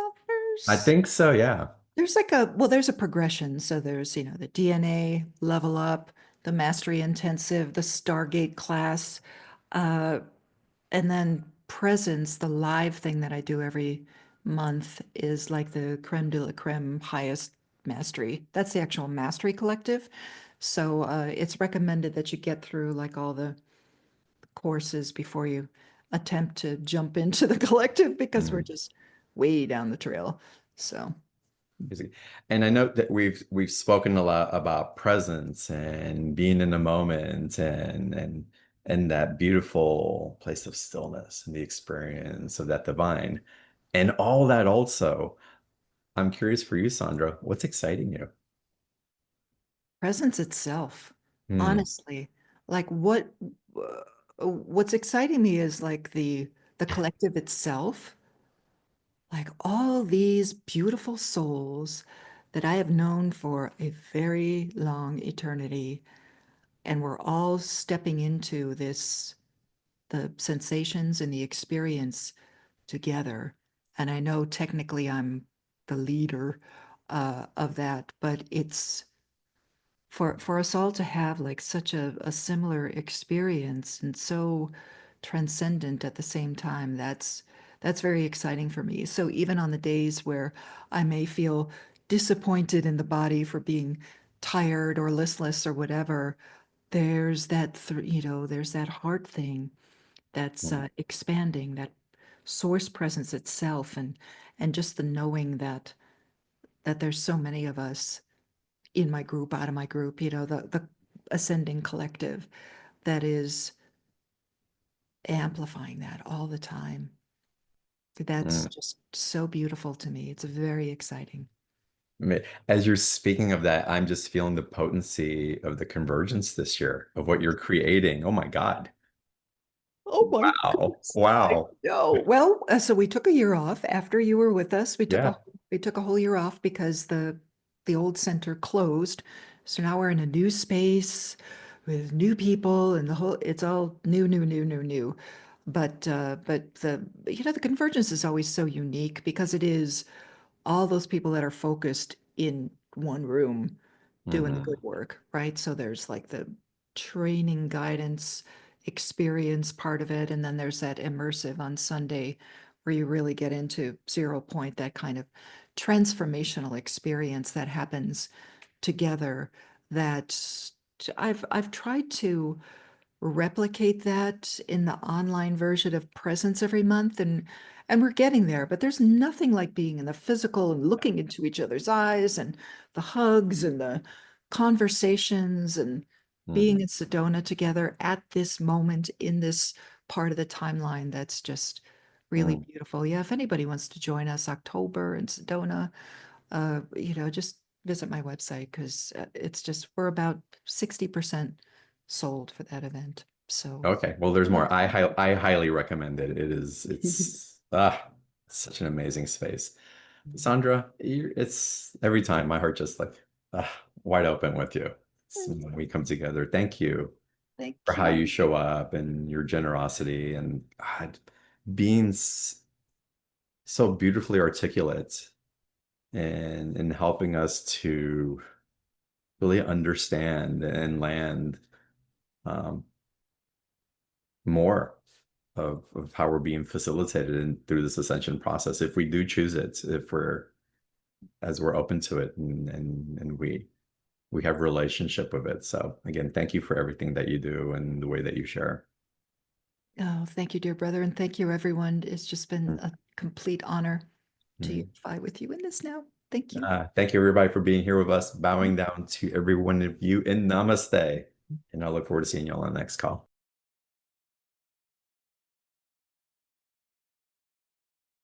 A: I
B: offers?
A: think so, yeah.
B: There's there's a progression. So there's, the DNA level up, the mastery intensive, the Stargate class, uh, and then presence, the live thing that I do every month is like the creme de la creme highest mastery. That's the actual mastery collective. So it's recommended that you get through like all the courses before you attempt to jump into the collective because we're
A: Mm.
B: just way down the trail. So
A: Busy. And I know that we've spoken a lot about presence and being in the moment and that beautiful place of stillness and the experience of that divine. And all that also, I'm curious for you, Sandra, what's exciting you?
B: presence itself,
A: Hmm.
B: honestly, like what's exciting me is like the collective itself, like all these beautiful souls that I have known for a very long eternity, and we're all stepping into this, the sensations and the experience together. And I know technically I'm the leader of that, but it's for us all to have like such a similar experience and so transcendent at the same time. That's very exciting for me. So even on the days where I may feel disappointed in the body for being tired or listless or whatever, there's there's that heart thing that's
A: Hmm.
B: expanding, that source presence itself, and just the knowing that there's so many of us in my group, out of my group, the ascending collective that is amplifying that all the time. That's
A: Hmm.
B: just so beautiful to me. It's very exciting.
A: As you're speaking of that, I'm just feeling the potency of the convergence this year of what you're creating. Oh my God.
B: Oh my
A: Wow.
B: goodness. I
A: Wow.
B: know. Well, so we took a year off after you were with us.
A: Yeah.
B: We took a whole year off because the old center closed. So now we're in a new space with new people and the whole it's all new, new, new, new, new. But the convergence is always so unique because it is all those people that are focused in one room doing the
A: Hmm.
B: good work, right? So there's like the training guidance experience part of it. And then there's that immersive on Sunday where you really get into 0 point, that kind of transformational experience that happens together that I've tried to replicate that in the online version of Presence every month, and we're getting there, but there's nothing like being in the physical and looking into each other's eyes and the hugs and the conversations and being
A: Hmm.
B: in Sedona together at this moment in this part of the timeline. That's just really
A: Hmm.
B: beautiful. Yeah, if anybody wants to join us October in Sedona, just visit my website because it's just, we're about 60% sold for that event. So
A: Okay, well, there's more. I highly recommend it. It's such an amazing space. Sandra, it's every time my heart just like ah, wide open with you. When we come together. Thank you
B: thank
A: for how you
B: you.
A: show up and your generosity and God, being so beautifully articulate and helping us to really understand and land um, more of how we're being facilitated through this ascension process if we do choose it, if we're open to it and we have relationship with it. So again, thank you for everything that you do and the way that you share.
B: Oh, thank you, dear brother. And thank you, everyone. It's just been
A: Mm.
B: a complete honor to
A: Mm.
B: unify with you in this now. Thank you.
A: Thank you, everybody, for being here with us. Bowing down to every one of you in Namaste. And I look forward to seeing you all on the next call.